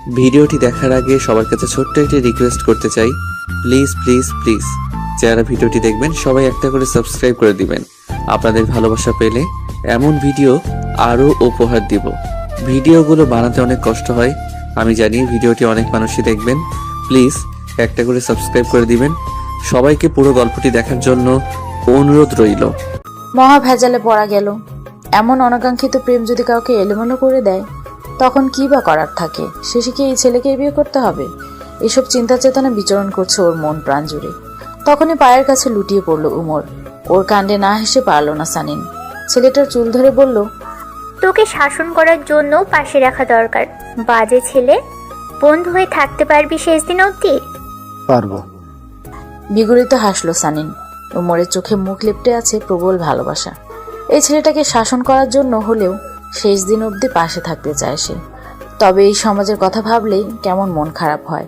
ভিডিওটি দেখার আগে সবার কাছে ছোট্ট একটি রিকোয়েস্ট করতে চাই, প্লিজ প্লিজ প্লিজ যারা ভিডিওটি দেখবেন সবাই একটা করে সাবস্ক্রাইব করে দিবেন। আপনাদের ভালোবাসা পেলে এমন ভিডিও আরও উপহার দিব। ভিডিওগুলো বানাতে অনেক কষ্ট হয়, আমি জানি। ভিডিওটি অনেক মানুষই দেখবেন, প্লিজ একটা করে সাবস্ক্রাইব করে দিবেন। সবাইকে পুরো গল্পটি দেখার জন্য অনুরোধ রইল। মহা ভেজালে পড়া গেল। এমন অনাকাঙ্ক্ষিত প্রেম যদি কাউকে এলোমেলো করে দেয়, তখন কি বা করার থাকে? শেষে কি এই ছেলেকে বিয়ে করতে হবে? এসব চিন্তা চেতনা বিচরণ করছে ওর মন প্রাণ জুড়ে। তখনই পায়ের কাছে লুটিয়ে পড়ল উমর। ওর কাণ্ডে না হেসে পারল না সানিন। ছেলেটার চুল ধরে বলল, তোকে শাসন করার জন্য পাশে রাখা দরকার। বাজে ছেলে, বন্ধু হয়ে থাকতে পারবি শেষ দিন অবধি? পারবো। বিগড়িত হাসলো সানিন। উমরের চোখে মুখ লেপ্টে আছে প্রবল ভালোবাসা। এই ছেলেটাকে শাসন করার জন্য হলেও শেষ দিন অবধি পাশে থাকতে চায় সে। তবে এই সমাজের কথা ভাবলেই কেমন মন খারাপ হয়।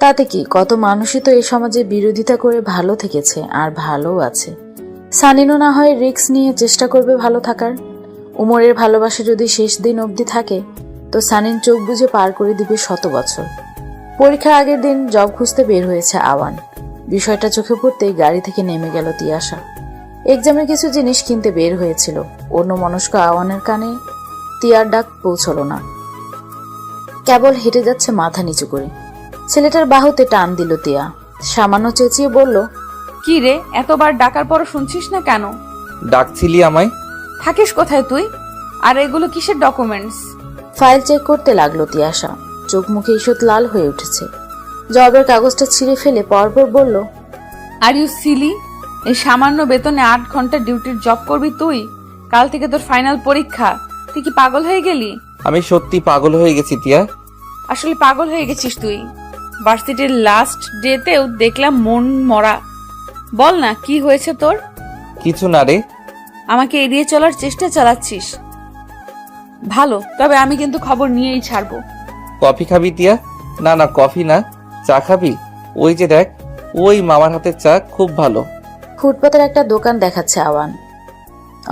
তাতে কি, কত মানুষই তো এই সমাজে বিরোধিতা করে ভালো থেকেছে আর ভালোও আছে। সানিনও না হয় রিস্ক নিয়ে চেষ্টা করবে ভালো থাকার। উমরের ভালোবাসা যদি শেষ দিন অবধি থাকে, তো সানিন চোখ বুজে পার করে দিবে 100 বছর। পরীক্ষার আগের দিন জব খুঁজতে বের হয়েছে আওয়ান। বিষয়টা চোখে পড়তেই গাড়ি থেকে নেমে গেল তিয়াশা। এক্সামের কিছু জিনিস কিনতে বের হয়েছিল। অন্য মনস্ক আওয়ানের কানে তিয়ার ডাক পৌঁছল না। কেবল হেঁটে যাচ্ছে মাথা নিচু করে। ছেলেটার বাহুতে টান দিল তিয়া। সামান্য চেঁচিয়ে বলল, কি রে, এতবার ডাকার পরও শুনছিস না কেন? ডাকছিলি আমায়? থাকিস কোথায় তুই? আর এগুলো কিসের ডকুমেন্টস? ফাইল চেক করতে লাগলো তিয়াশা। চোখ মুখে ঈষৎ লাল হয়ে উঠেছে। জবের কাগজটা ছিঁড়ে ফেলে পরপর বলল, আর ইউ সিলি? এই সামান্য বেতনে 8 ঘন্টা ডিউটির জব করবি তুই? কাল থেকে তোর ফাইনাল পরীক্ষা। তুই কি পাগল হয়ে গেলি? আমি সত্যি পাগল হয়ে গেছি তিয়া। আসলে পাগল হয়ে গেছিস তুই। ভার্সিটির লাস্ট ডেতেও দেখলাম মন মরা। বল না, কি হয়েছে তোর? কিছু না রে। আমাকে এড়িয়ে চলার চেষ্টা চালাচ্ছিস। ভালো, তবে আমি কিন্তু খবর নিয়েই ছাড়বো। কফি খাবি তিয়া? না না, কফি না, চা খাবি? ওই যে দেখ, ওই মামার হাতের চা খুব ভালো। ফুটপাতের একটা দোকান দেখাচ্ছে আওয়ান।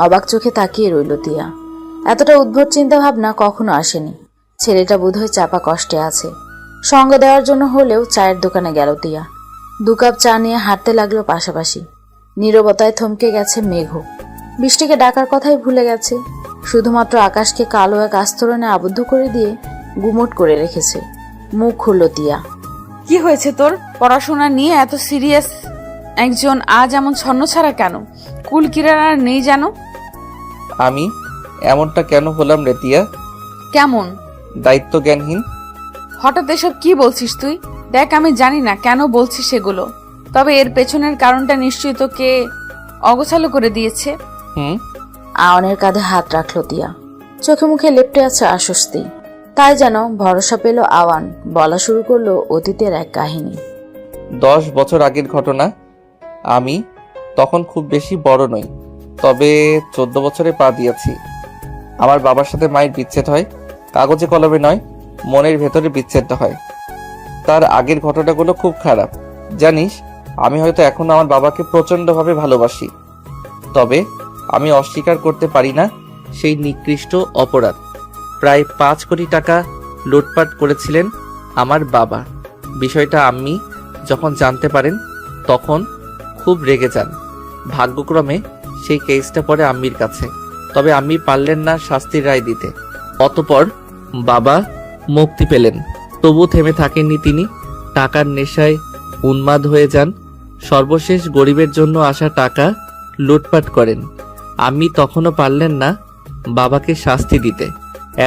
অবাক চোখে তাকিয়ে রইল তিয়া। এতটা উদ্ভট চিন্তা ভাবনা কখনো আসেনি। ছেলেটা বোধহয় চাপা কষ্টে আছে। সঙ্গ দেওয়ার জন্য হলেও চায়ের দোকানে গেল তিয়া। 2 কাপ চা নিয়ে হাঁটতে লাগলো পাশাপাশি। নীরবতায় থমকে গেছে মেঘ। বৃষ্টিকে ডাকার কথাই ভুলে গেছে। শুধুমাত্র আকাশকে কালো এক আস্তরণে আবদ্ধ করে দিয়ে গুমট করে রেখেছে। মুখ খুলল তিয়া। কি হয়েছে তোর? পড়াশোনা নিয়ে এত সিরিয়াস একজন আজ এমন ছন্ন ছাড়া কেন? কুল কিরানা নেই জানো? আমি এমনটা কেন হলাম রে তিয়া? কেমন দায়িত্ব জ্ঞানহীন? হঠাৎ এসব কি বলছিস তুই? দেখ, আমি জানি না কেন বলছিস এগুলো, তবে এর পেছনের কারণটা নিশ্চয়ই তোকে অগোছালো করে দিয়েছে। আওয়ানের কাঁধে হাত রাখলো তিয়া। চোখে মুখে লেপ্টে আছে আশ্বস্তি। তাই যেন ভরসা পেল আওয়ান। বলা শুরু করলো অতীতের এক কাহিনী। 10 বছর আগের ঘটনা। আমি তখন খুব বেশি বড় নই, তবে 14 বছরে পা দিয়েছি। আমার বাবার সাথে মায়ের বিচ্ছেদ হয়। কাগজে কলমে নয়, মনের ভেতরে বিচ্ছেদটা হয়। তার আগের ঘটনাগুলো খুব খারাপ, জানিস। আমি হয়তো এখন আমার বাবাকে প্রচন্ডভাবে ভালোবাসি, তবে আমি অস্বীকার করতে পারি না সেই নিকৃষ্ট অপরাধ। প্রায় 5 কোটি টাকা লুটপাট করেছিলেন আমার বাবা। বিষয়টা আম্মি যখন জানতে পারেন তখন খুব রেগে যান। ভাগ্যক্রমে সেই কেসটা পড়ে আম্মির কাছে, তবে আম্মি পারলেন না শাস্তির রায় দিতে। অতঃপর বাবা মুক্তি পেলেন, তবু থেমে থাকেননি তিনি। টাকার নেশায় উন্মাদ হয়ে যান। সর্বশেষ গরিবের জন্য আসা টাকা লুটপাট করেন। আম্মি তখনও পারলেন না বাবাকে শাস্তি দিতে।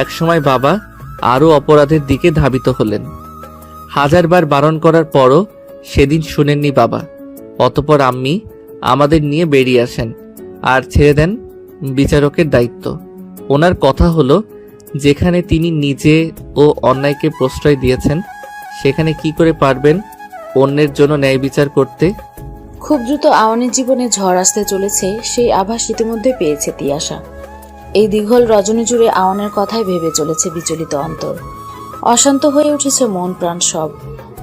একসময় বাবা আরও অপরাধের দিকে ধাবিত হলেন। 1000 বার বারণ করার পরও সেদিন শুনেননি বাবা। অতঃপর আম্মি আমাদের নিয়ে বেরিয়ে আসেন আর ছেড়ে দেন বিচারকের দায়িত্ব। ওনার কথা হলো, যেখানে তিনি নিজে ও অন্যায়কে প্রশ্রয় দিয়েছেন, সেখানে কি করে পারবেন অন্যের জন্য ন্যায় বিচার করতে? খুব দ্রুত আওয়ানের জীবনে ঝড় আসতে চলেছে, সেই আভাস ইতিমধ্যে পেয়েছে তিয়াশা। এই দীঘল রজনী জুড়ে আওয়ানের কথাই ভেবে চলেছে বিচলিত অন্তর। অশান্ত হয়ে উঠেছে মন প্রাণ সব।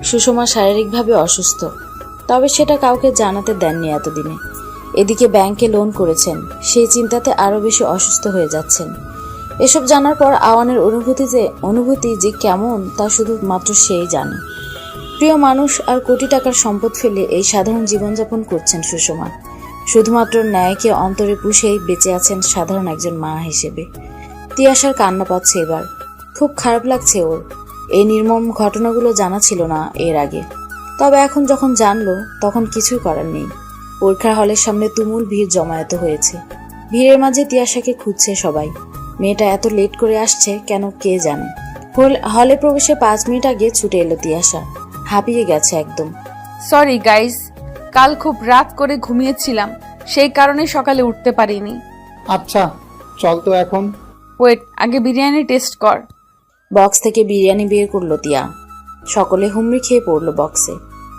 সুষমা শারীরিকভাবে অসুস্থ, তবে সেটা কাউকে জানাতে দেননি এতদিনে। এদিকে ব্যাংকে লোন করেছেন, সেই চিন্তাতে আরো বেশি অসুস্থ হয়ে যাচ্ছেন। এসব জানার পর আওয়ানের অনুভূতি যে কেমন তা শুধুমাত্র সেই জানে। প্রিয় মানুষ আর কোটি টাকার সম্পদ ফেলে এই সাধারণ জীবনযাপন করছেন সুষমা। শুধুমাত্র ন্যায়কে অন্তরে পুষেই বেঁচে আছেন সাধারণ একজন মা হিসেবে। তিয়াশার কান্না পাচ্ছে এবার। খুব খারাপ লাগছে ওর। এই নির্মম ঘটনাগুলো জানা ছিল না এর আগে, তবে এখন যখন জানলো তখন কিছুই করার নেই। পরীক্ষার হলের সামনে তুমুল ভিড় জমায়েত হয়েছে। ভিড়ের মাঝে তিয়াশাকে খুঁজছে সবাই। মেয়েটা এত লেট করে আসছে কেন কে জানে। হলে প্রবেশে 5 মিনিট আগে ছুটে এলো তিয়াশা। হাঁপিয়ে গেছে একদম। সরি গাইস, কাল খুব রাত করে ঘুমিয়েছিলাম, সেই কারণে সকালে উঠতে পারিনি। আচ্ছা চল তো এখন। ওয়েট, আগে বিরিয়ানি টেস্ট কর। বক্স থেকে বিরিয়ানি বের করলো তিয়া। সকলে হুমড়ি খেয়ে পড়লো বক্সে।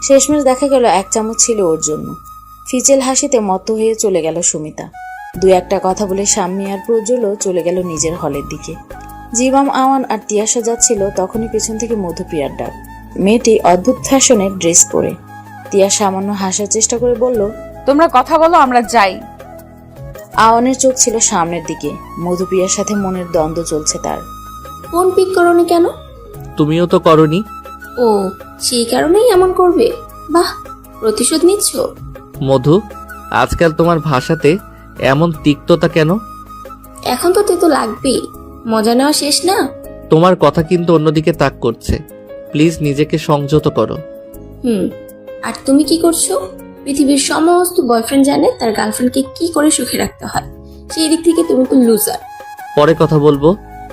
শেষমেশ দেখা গেল 1 চামচ ছিল ওর জন্য। ফিচেল হাসিতে মত্ত হয়ে চলে গেল সুমিতা। 2-1টা কথা বলে শাম্মী আর প্রজ্জ্বলও চলে গেল নিজের হলের দিকে। জীবম, আওয়ান আর তিয়াশা যাচ্ছিল, তখনই পেছন থেকে মধুপ্রিয়ার ডাক। মেয়েটি অদ্ভুত ফ্যাশনের ড্রেস পরে। তিয়া সামান্য হাসার চেষ্টা করে বলল, তোমরা কথা বলো, আমরা যাই। আওয়ানের চোখ ছিল সামনের দিকে। মধুপ্রিয়ার সাথে মনের দ্বন্দ্ব চলছে তার। ফোন পিক করনি কেন? তুমিও তো করনি। ও, সেই কারণেই এমন করবে? বাহ, প্রতিশোধ নিচ্ছ? মধু, আজকাল তোমার ভাষাতে এমন তিক্ততা কেন? এখন তো তেতো লাগবেই, মজা নেওয়া শেষ না। তোমার কথা কিন্তু অন্যদিকে তাক করছে। প্লিজ নিজেকে সংযত করো। আর তুমি কি করছো? পৃথিবীর সমস্ত বয়ফ্রেন্ড জানে তার গার্লফ্রেন্ডকে কি করে সুখে রাখতে হয়। সেই দিক থেকে তুমি তো লুজার। পরে কথা বলবো,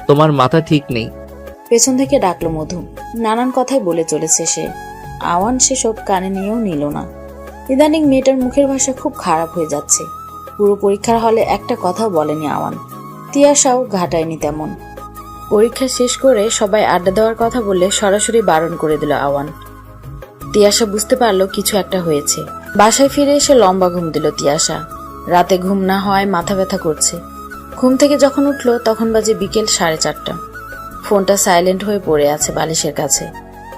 তোমার মাথা ঠিক নেই। পেছন থেকে ডাকলো মধু। নানান কথাই বলে চলেছে সে। আওয়ান সেসব কানে নিয়েও নিল না। ইদানিং মেয়েটার মুখের ভাষা খুব খারাপ হয়ে যাচ্ছে। পুরো পরীক্ষার হলে একটা কথাও বলেনি আওয়ান। তিয়াশাও ঘাটায়নি তেমন। পরীক্ষা শেষ করে সবাই আড্ডা দেওয়ার কথা বললে সরাসরি বারণ করে দিল আওয়ান। তিয়াশা বুঝতে পারলো কিছু একটা হয়েছে। বাসায় ফিরে এসে লম্বা ঘুম দিল তিয়াশা। রাতে ঘুম না হওয়ায় মাথা ব্যথা করছে। ঘুম থেকে যখন উঠলো তখন বাজে বিকেল 4:30। ফোনটা সাইলেন্ট হয়ে পড়ে আছে বালিশের কাছে।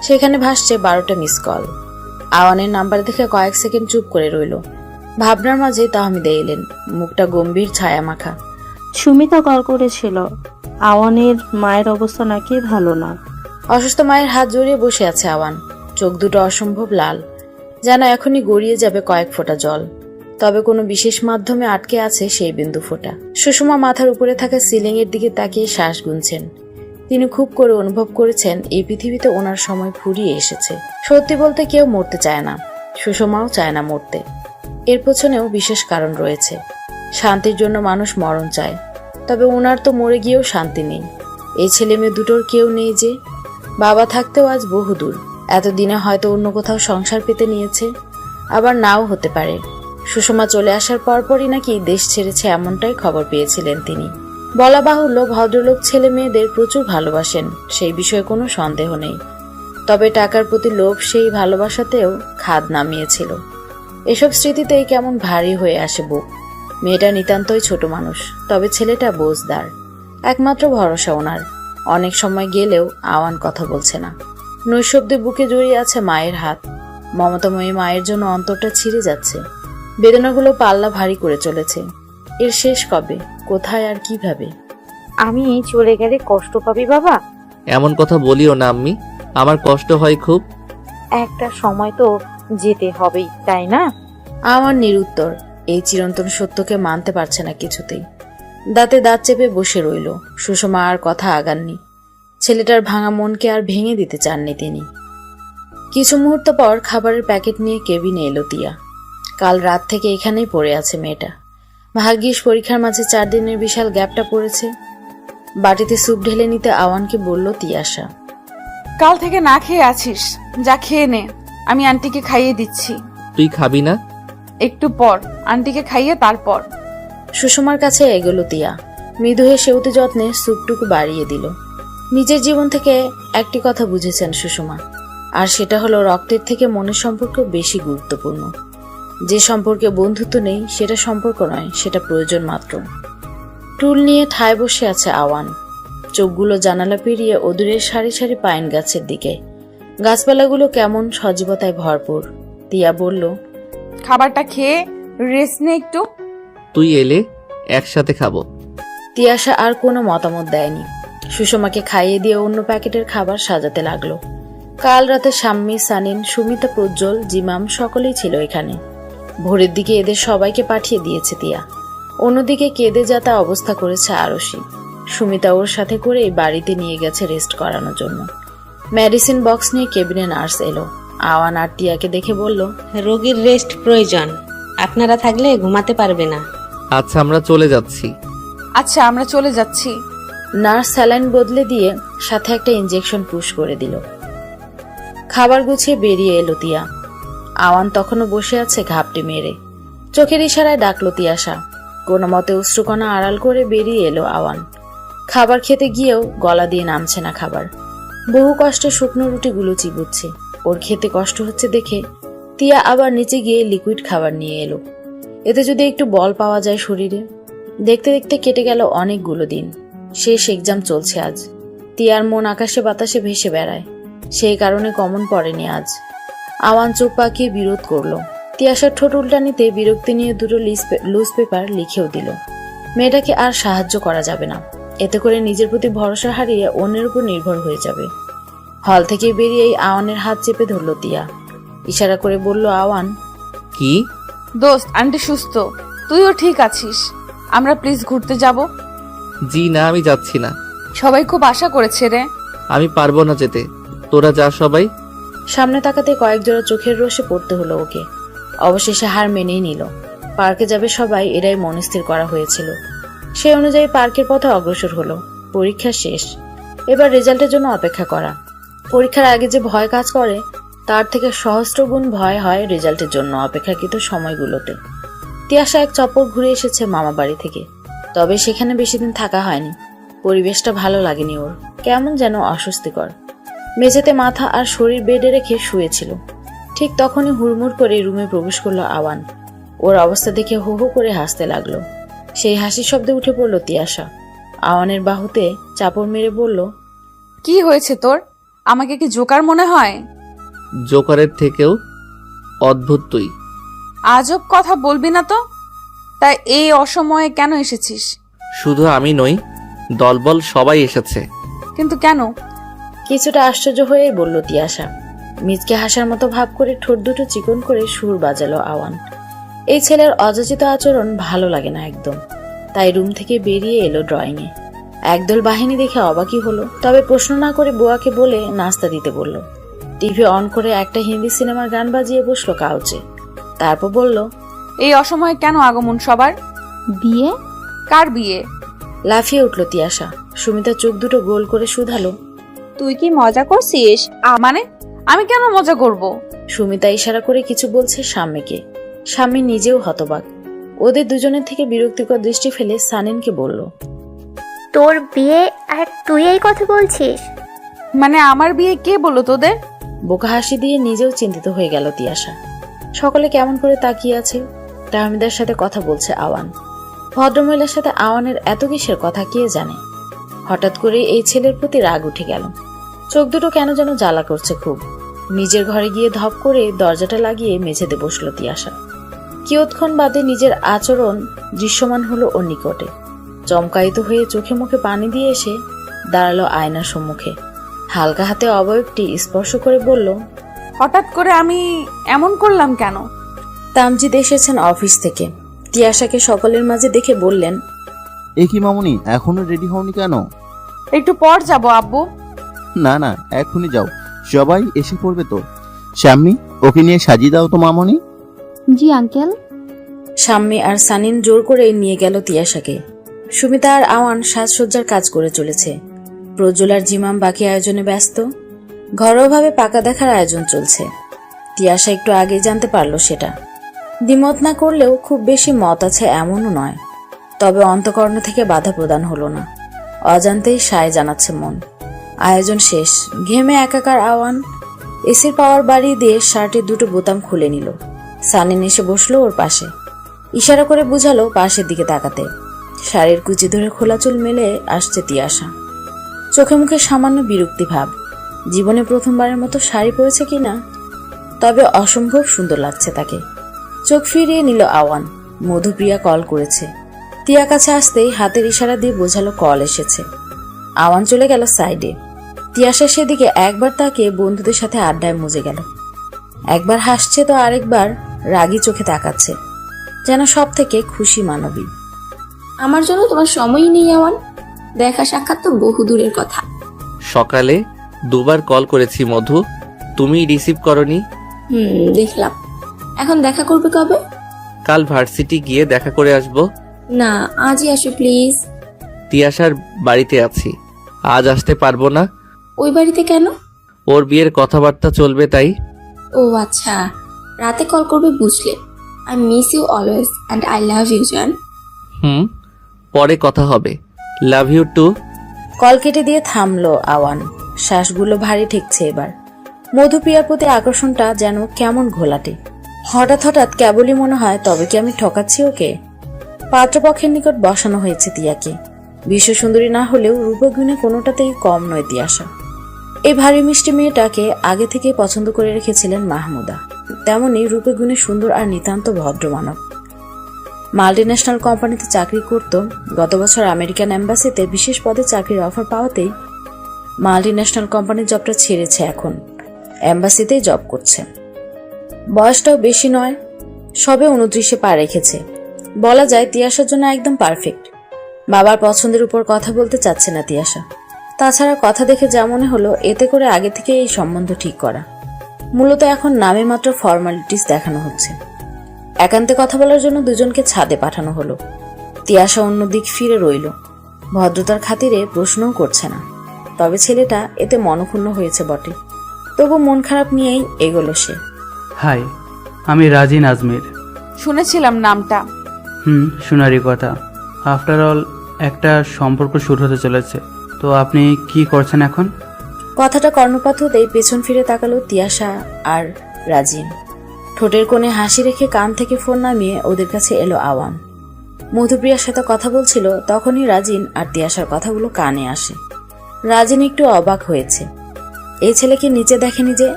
সেখানে ভাসছে 12টা মিস কল। আওয়ানের নাম্বার দেখে কয়েক সেকেন্ড চুপ করে রইল। ভাবনার মাঝে তাহমিদা এলেন, মুখটা গম্ভীর ছায়া মাখা। সুমিতা কল করেছিল, আওয়ানের মায়ের অবস্থা নাকি ভালো না। অসুস্থ মায়ের হাত জড়িয়ে বসে আছে আওয়ান। চোখ দুটো অসম্ভব লাল, যেন এখনই গড়িয়ে যাবে কয়েক ফোঁটা জল। তবে কোনো বিশেষ মাধ্যমে আটকে আছে সেই বিন্দু ফোঁটা। সুষমা মাথার উপরে থাকা সিলিং এর দিকে তাকিয়ে শ্বাস গুনছেন। তিনি খুব করে অনুভব করেছেন এই পৃথিবীতে ওনার সময় ফুরিয়ে এসেছে। সত্যি বলতে কেউ মরতে চায় না, সুষমাও চায় না মরতে। এর পেছনেও বিশেষ কারণ রয়েছে। শান্তির জন্য মানুষ মরণ চায়, তবে ওনার তো মরে গিয়েও শান্তি নেই। এই ছেলে মেয়ে দুটোর কেউ নেই যে। বাবা থাকতেও আজ বহুদূর। এতদিনে হয়তো অন্য কোথাও সংসার পেতে নিয়েছে, আবার নাও হতে পারে। সুষমা চলে আসার পরপরই নাকি দেশ ছেড়েছে, এমনটাই খবর পেয়েছিলেন তিনি। বলা বাহুল্য, ভদ্রলোক ছেলে মেয়েদের প্রচুর ভালোবাসেন, সেই বিষয়ে কোনো সন্দেহ নেই। তবে টাকার প্রতি লোভ সেই ভালোবাসাতেও খাদ নামিয়েছিল। এসব স্মৃতিতেই কেমন ভারী হয়ে আসে বুক। মেয়েটা নিতান্তই ছোট মানুষ, তবে ছেলেটা বোঝদার। একমাত্র ভরসা ওনার। অনেক সময় গেলেও আওয়ান কথা বলছে না। নৈশব্দে বুকে জড়িয়ে আছে মায়ের হাত। মমতাময়ী মায়ের জন্য অন্তরটা ছিঁড়ে যাচ্ছে। বেদনাগুলো পাল্লা ভারী করে চলেছে। এর শেষ কবে, কোথায় আর কিভাবে? আমি চলে গেলে কষ্ট পাবি বাবা? এমন কথা বলিও না আম্মি, আমার কষ্ট হয় খুব। একটা সময় তো যেতে হবেই, তাই না? আমার নিরুত্তর। এই চিরন্তন সত্যকে মানতে পারছে না কিছুতেই। দাঁতে দাঁত চেপে বসে রইল। সুষমা আর কথা আগাননি। ছেলেটার ভাঙা মনকে আর ভেঙে দিতে চাননি তিনি। কিছু মুহূর্ত পর খাবারের প্যাকেট নিয়ে কেবিনে এলো তিয়া। কাল রাত থেকে এখানেই পড়ে আছে মেয়েটা। ভাগ্যিস পরীক্ষার মাঝে 4 দিনের বিশাল গ্যাপটা পড়েছে। বাটিতে স্যুপ ঢেলে নিতে আওয়ানকে বলল তিয়াশা। কাল থেকে না খেয়ে আছিস, যা খেয়ে নে, আমি আন্টিকে খাইয়ে দিচ্ছি। তুই খাবি না? একটু পর, আন্টিকে খাইয়ে তারপর। সুষমার কাছে এগোলো তিয়া। মৃদু হেসে অতি যত্নে স্যুপটুকু বাড়িয়ে দিল। নিজের জীবন থেকে একটি কথা বুঝেছেন সুষমা, আর সেটা হলো রক্তের থেকে মনের সম্পর্ক বেশি গুরুত্বপূর্ণ। যে সম্পর্কে বন্ধুত্ব নেই সেটা সম্পর্ক নয়, সেটা প্রয়োজন মাত্র। টুল নিয়ে ঠায় বসে আছে আওয়ান। চোখগুলো জানালা পেরিয়ে অদূরের সারি সারি পাইন গাছের দিকে। গাছপালাগুলো কেমন সজীবতায় ভরপুর। তিয়া বলল, খাবারটা খেয়ে রেস্ট নে একটু। তুই এলে একসাথে খাবো। তিয়াশা আর কোনো মতামত দেয়নি। সুষমাকে খাইয়ে দিয়ে অন্য প্যাকেটের খাবার সাজাতে লাগলো। কাল রাতে শাম্মী, সানিন, সুমিতা, প্রজ্জ্বল, জিমাম সকলেই ছিল এখানে। ভোরের দিকে এদের সবাইকে পাঠিয়ে দিয়েছে তিয়া। অন্যদিকে কেঁদে যাতা অবস্থা করেছে আরশি। সুমিতা ওর সাথে করেই বাড়িতে নিয়ে গেছে রেস্ট করানোর জন্য। মেডিসিন বক্স নিয়ে কেবিনে নার্স এলো। আওয়ান আর তিয়াকে দেখে বলল, রোগীর রেস্ট প্রয়োজন, আপনারা থাকলে ঘুমাতে পারবে না। আচ্ছা, আমরা চলে যাচ্ছি। আচ্ছা, আমরা চলে যাচ্ছি। নার্স স্যালাইন বদলে দিয়ে সাথে একটা ইনজেকশন পুশ করে দিল। খাবার গুছিয়ে বেরিয়ে এলো তিয়া। আওয়ান তখনও বসে আছে ঘাপটি মেরে। চোখের ইশারায় ডাকলো তিয়াশা। কোনো মতে অশ্রুকণা আড়াল করে বেরিয়ে এলো আওয়ান। খাবার খেতে গিয়েও গলা দিয়ে নামছে না খাবার। বহু কষ্টে শুকনো রুটিগুলো চিবুচ্ছে। ওর খেতে কষ্ট হচ্ছে দেখে তিয়া আবার নিচে গিয়ে লিকুইড খাবার নিয়ে এলো। এতে যদি একটু বল পাওয়া যায় শরীরে। দেখতে দেখতে কেটে গেল অনেকগুলো দিন। শেষ এক্সাম চলছে আজ। তিয়ার মন আকাশে বাতাসে ভেসে বেড়ায়। সেই কারণে কমন পড়েনি আজ। আওয়ান চোখ পাকিয়ে বিরোধ করলো। তিয়াশার ঠোঁট উল্টানিতে বিরক্তি নিয়ে দুটো লুজ পেপার লিখেও দিল। মেয়েটাকে আর সাহায্য করা যাবে না। এতে করে নিজের প্রতি ভরসা হারিয়ে অন্যের উপর নির্ভর হয়ে যাবে। হল থেকে বেরিয়েই আওয়ানের হাত চেপে ধরল তিয়া। ইশারা করে বলল, আওয়ান। কি? দোস্ত, আন্টি সুস্থ, তুইও ঠিক আছিস? আমরা প্লিজ ঘুরতে যাব। জি না, আমি যাচ্ছি না। সবাই খুব আশা করেছে রে। আমি পারবো না যেতে, তোরা যা সবাই। সামনে তাকাতে কয়েক জোড়া চোখের রোষে পড়তে হলো ওকে। অবশেষে হার মেনেই নিল। পার্কে যাবে সবাই, এরাই মনস্থির করা হয়েছিল। সেই অনুযায়ী পার্কের পথে অগ্রসর হলো। পরীক্ষা শেষ, এবার রেজাল্টের জন্য অপেক্ষা করা। পরীক্ষার আগে যে ভয় কাজ করে তার থেকে সহস্র গুণ ভয় হয় রেজাল্টের জন্য অপেক্ষাকৃত সময়গুলোতে। তিয়াশা এক চপ্পর ঘুরে এসেছে মামা বাড়ি থেকে। তবে সেখানে বেশি দিন থাকা হয়নি। পরিবেশটা ভালো লাগেনি ওর, কেমন যেন অস্বস্তিকর। মেঝেতে মাথা আর শরীর বেডে রেখে শুয়েছিল। ঠিক তখনই হুড়মুড় করে রুমে প্রবেশ করলো আওয়ান। ওর অবস্থা দেখে হো হো করে হাসতে লাগলো। সেই হাসির শব্দে উঠে পড়ল তিয়াশা। আওয়ানের বাহুতে চাপড় মেরে বলল, কি হয়েছে তোর? আমাকে কি জোকার মনে হয়? জোকারের থেকেও অদ্ভুত তুই। আজব কথা বলবি না তো। তাই এই অসময়ে কেন এসেছিস? শুধু আমি নই, দলবল সবাই এসেছে। কিন্তু কেন? কিছুটা আশ্চর্য হয়ে বলল তিয়াশা। মিজকে হাসার মতো ভাব করে ঠোঁট দুটো চিকন করে সুর বাজালো আওয়ান। এই ছেলের অযাচিত আচরণ ভালো লাগে না একদম। তাই রুম থেকে বেরিয়ে এলো ড্রয়িংয়ে। একদল বাহিনী দেখে অবাকই হলো। তবে প্রশ্ন না করে বুয়াকে বলে নাস্তা দিতে বলল। টিভি অন করে একটা হিন্দি সিনেমার গান বাজিয়ে বসলো কাউচে। তারপর বলল, এই অসময়ে কেন আগমন সবার? বিয়ে? কার বিয়ে? লাফিয়ে উঠল তিয়াশা। সুমিতা চোখ দুটো গোল করে শুধালো, তুই কি মজা করছিস? মানে আমি কেন মজা করব? সুমিতা ইশারা করে কিছু বলছে স্বামীকে। স্বামী নিজেও হতবাক। ওদের দুজনের থেকে বিরক্তিকর দৃষ্টি ফেলে সানিনকে বলল, তোর বিয়ে আর তুই এই কথা বলছিস? মানে আমার বিয়ে কে বললো তোদের? বোকা হাসি দিয়ে নিজেও চিন্তিত হয়ে গেল তিয়াশা। সকলে কেমন করে তাকিয়ে আছে। তাহমিদার সাথে কথা বলছে আওয়ান। ভদ্রমহিলার সাথে আওয়ানের এত কিসের কথা কে জানে। হঠাৎ করে এই ছেলের প্রতি রাগ উঠে গেল। চোখ দুটো কেন যেন জ্বালা করছে খুব। নিজের ঘরে গিয়ে ধপ করে দরজাটা লাগিয়ে মেঝেতে বসলো তিয়াশা। কিয়ৎক্ষণ বাদে নিজের আচরণ দৃশ্যমান হলো ওর নিকটে। চমকায়িত হয়ে চোখে মুখে পানি দিয়ে এসে দাঁড়ালো আয়নার সম্মুখে। হালকা হাতে অবয়বটি স্পর্শ করে বলল, হঠাৎ করে আমি এমন করলাম কেন? তামজিদ এসেছেন অফিস থেকে। তিয়াশাকে সকলের মাঝে দেখে বললেন, এ কি মামুনি, এখনো রেডি হওনি কেন? একটু পর যাব আব্বু। না না, এখনই যাও, সবাই এসে পড়বে তো। শাম্মী, ওকে নিয়ে সাজিয়ে দাও তো মামুনি। জি আঙ্কেল। শাম্মী আর সানিন জোর করে নিয়ে গেল তিয়াশাকে। সুমিতা আর আওয়ান সাজসজ্জার কাজ করে চলেছে। প্রজ্জ্বল আর জিমাম বাকি আয়োজনে ব্যস্ত। ঘরোয়াভাবে পাকা দেখার আয়োজন চলছে। তিয়াশা একটু আগে জানতে পারলো সেটা। দ্বিমত না করলেও খুব বেশি মত আছে এমনও নয়। তবে অন্তঃকরণ থেকে বাধা প্রদান হলো না। অজান্তেই সায় জানাচ্ছে মন। আয়োজন শেষ। ঘেমে একাকার আওয়ান এসির পাওয়ার বাড়িয়ে দিয়ে শার্টের দুটো বোতাম খুলে নিল। সানিন এসে বসলো ওর পাশে। ইশারা করে বুঝালো পাশের দিকে তাকাতে। শাড়ির কুচি ধরে খোলা চুল মেলে আসছে তিয়াশা। চোখে মুখে সামান্য বিরক্তি ভাব। জীবনে প্রথমবারের মতো শাড়ি পরেছে কিনা। তবে অসম্ভব সুন্দর লাগছে তাকে। চোখ ফিরিয়ে নিল আওয়ান। মধুপ্রিয়া কল করেছে। তিয়া কাছে আসতেই হাতের ইশারা দিয়ে বোঝালো কল এসেছে। আওয়ান চলে গেল সাইডে। তিয়াশা সেদিকে একবার তাকে বন্ধুদের সাথে আড্ডায় মজে গেল। একবার হাসছে তো আরেকবার রাগী চোখে তাকাচ্ছে, যেন সব থেকে খুশি মানবী। আমার জন্য তোমার সময়ই নেই আওয়ান, দেখা সাক্ষাৎ তো বহু দূরের কথা। সকালে 2বার কল করেছি মধু, তুমি রিসিভ করনি। দেখলাম। এখন দেখা করবে কবে? কাল ভার্সিটি গিয়ে দেখা করে আসব। না, আজই আসো প্লিজ। তিয়াশার বাড়িতে আছি, আজ আসতে পারবো না। ওই বাড়িতে কেন? ওর বিয়ের কথাবার্তা চলবে তাই। ও আচ্ছা, রাতে কল করবে বুঝলে। I miss you always and I love you জান। পরে কথা হবে। Love you two. কল কেটে দিয়ে থামলো আওয়ান। শ্বাসগুলো ভারী ঠেকছে এবার। মধুপ্রিয়ার প্রতি আকর্ষণটা যেন কেমন ঘোলাটে। হঠাৎ হঠাৎ কেবলই মনে হয়, তবে কি আমি ঠকাচ্ছি ওকে? পাত্রপক্ষের নিকট বসানো হয়েছে তিয়াকে। বিশ্ব সুন্দরী না হলেও রূপগুণে কোনোটাতেই কম নয় তিয়াশা। এই ভারী মিষ্টি মেয়েটাকে আগে থেকে পছন্দ করে রেখেছিলেন মাহমুদা। তেমনি রূপে গুণে সুন্দর আর নিতান্ত ভদ্র মানব। মাল্টিন্যাশনাল কোম্পানিতে চাকরি করত। গত বছর আমেরিকান এম্বাসিতে বিশেষ পদে চাকরির অফার পাওয়াতেই মাল্টিন্যাশনাল কোম্পানির জবটা ছেড়েছে, এখন এম্বাসিতেই জব করছে। বয়সটাও বেশি নয়, সবে 29-এ পা রেখেছে। বলা যায় তিয়াশার জন্য একদম পারফেক্ট। বাবার পছন্দের উপর কথা বলতে চাচ্ছে না তিয়াশা। তাছাড়া কথা দেখে যা মনে হলো, এতে করে আগে থেকে এই সম্বন্ধ ঠিক করা। মূলত এখন নামে মাত্র ফর্মালিটিস দেখানো হচ্ছে। একান্তে কথা বলার জন্য দুজনকে ছাদে পাঠানো হলো। তিয়াশা অন্যদিক ফিরে রইল। ভদ্রতার খাতিরে প্রশ্নও করছে না। তবে ছেলেটা এতে মনক্ষুণ্ণ হয়েছে বটে, তবু মন খারাপ নিয়েই এগোলো সে। হাই, আমি রাজিন আজমির। শুনেছিলাম নামটা। শোনারই কথা। আফটার অল একটা সম্পর্ক শুরু হতে চলেছে, তো আপনি কি করছেন এখন? কথাটা কর্ণপাত হতেই পেছন ফিরে তাকালো তিয়াশা আর রাজিন। ঠোঁটের কোণে হাসি রেখে কান থেকে ফোন নামিয়ে ওদের কাছে এলো আওয়ান। মধুপ্রিয়ার সাথে কথা বলছিল, তখনই রাজিন আর তিয়াশার কথাগুলো কানে আসে। রাজিন একটু অবাক হয়েছে। এই ছেলেকে নিচে দেখেনি যে।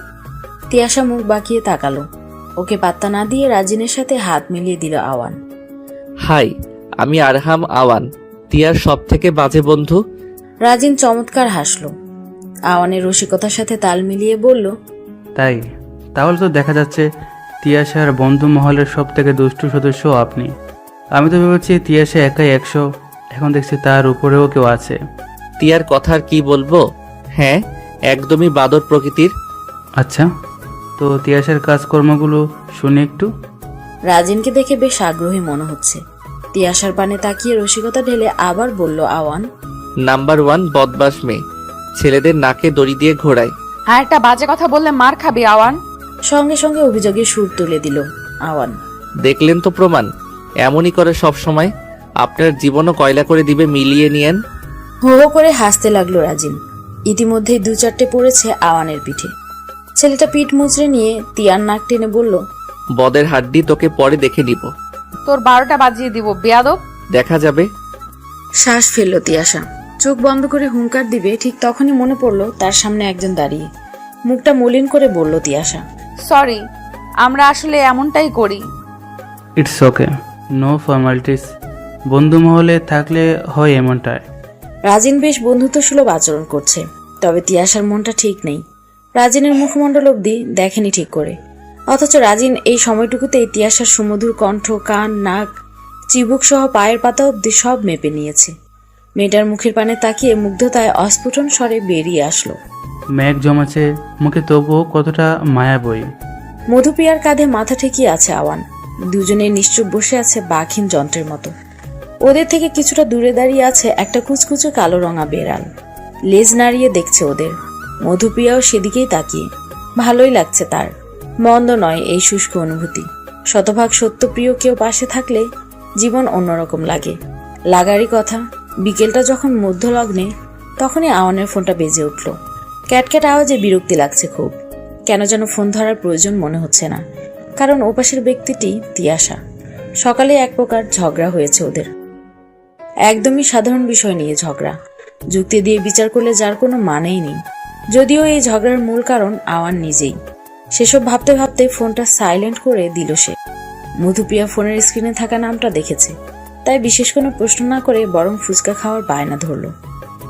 তিয়াশা মুখ বাঁকিয়ে তাকালো। ওকে পাত্তা না দিয়ে রাজিনের সাথে হাত মিলিয়ে দিল আওয়ান। হাই, আমি আরহাম আওয়ান, তিয়ার সব থেকে বাজে বন্ধু। রাজিন চমৎকার হাসলো। আওয়ানের রসিকতার সাথে তাল মিলিয়ে বলল, তাই? তাহলে তো দেখা যাচ্ছে তিয়াশার বন্ধু মহলের সব থেকে দুষ্টু সদস্য আপনি। আমি তো ভেবেছি তিয়াশা একাই 100, এখন দেখছি তার উপরেও কেউ আছে। তিয়ার কথা আর কি বলবো? হ্যাঁ, একদমই বাদর প্রকৃতির। আচ্ছা, তো তিয়াশার কাজকর্মগুলো শুনি একটু। রাজিনকে দেখে বেশ আগ্রহী মনে হচ্ছে। তিয়াশার পানে তাকিয়ে রসিকতা ঢেলে আবার বলল আওয়ান, নাম্বার 1 বদমাস মেয়ে, ছেলেদের নাকে দড়ি দিয়ে ঘোরায়। আর একটা বাজে কথা বললে মার খাবি আওয়ান। সঙ্গে সঙ্গে অভিযোগের সুর তুলে দিল আওয়ান। দেখলেন তো প্রমাণ, এমনই করে সব সময়। আপনার জীবনও কয়লা করে দিবে, মিলিয়ে নিয়েন। হো হো করে হাসতে লাগলো রাজিন। ইতিমধ্যেই 2-4টে পড়েছে আওয়ানের পিঠে। ছেলেটা পিঠ মুচড়ে নিয়ে তিয়ার নাক টেনে বলল, বদের হাড্ডি তোকে পরে দেখে নিব। তোর 12টা বাজিয়ে দিব বেয়াদব। দেখা যাবে। শ্বাস ফেলল তিয়াশা। চোখ বন্ধ করে হুঙ্কার দিবে, ঠিক তখনই মনে পড়ল তার সামনে একজন দাঁড়িয়ে। মুখটা মলিন করে বলল তিয়াশা, সরি, আমরা আসলে এমনটাই করি। It's okay, no formalities. বন্ধু মহলে থাকলে হয় এমনটাই। রাজিন বেশ বন্ধুত্বসুলভ আচরণ করছে, তবে তিয়াশার মনটা ঠিক নেই। রাজিনের মুখমণ্ডল অবধি দেখেনি ঠিক করে, অথচ রাজিন এই সময়টুকুতেই তিয়াশার সুমধুর কণ্ঠ, কান, নাক, চিবুক সহ পায়ের পাতা অবধি সব মেপে নিয়েছে। মেয়েটার মুখের পানে তাকিয়ে মুগ্ধতায় অস্ফুটন স্বরে বেরিয়ে আসলো, মেঘ জমাছে মুখে, তবুও কতটা মায়া বই। মধুপ্রিয়ার কাঁধে মাথা ঠেকিয়ে আছে আওয়ান। দুজনে নিশ্চুপ বসে আছে বাঘহীন যন্ত্রের মতো। ওদের থেকে কিছুটা দূরে দাঁড়িয়ে আছে একটা কুচকুচে কালো রঙা বেড়াল। লেজ নাড়িয়ে দেখছে ওদের। মধুপ্রিয়াও সেদিকেই তাকিয়ে। ভালোই লাগছে তার, মন্দ নয় এই শুষ্ক অনুভূতি। শতভাগ সত্যপ্রিয় কেউ পাশে থাকলে জীবন অন্যরকম লাগে। লাগারই কথা, বিকেলটা যখন মধ্যলগ্নে, তখনই আওয়ানের ফোনটা বেজে উঠল। ক্যাটক্যাট আওয়াজে বিরক্তি লাগছে খুব। কেন যেন ফোন ধরার প্রয়োজন মনে হচ্ছে না, কারণ ওপাশের ব্যক্তিটি তিয়াশা। সকালে এক প্রকার ঝগড়া হয়েছে ওদের। একদমই সাধারণ বিষয় নিয়ে ঝগড়া, যুক্তি দিয়ে বিচার করলে যার কোনো মানেই নেই। যদিও এই ঝগড়ার মূল কারণ আওয়ান নিজেই। সেসব ভাবতে ভাবতে ফোনটা সাইলেন্ট করে দিল সে। মধুপ্রিয়া ফোনের স্ক্রিনে থাকা নামটা দেখেছে। তাই বিশেষ কোনো প্রশ্ন না করে বরং ফুচকা খাওয়ার বায়না ধরল।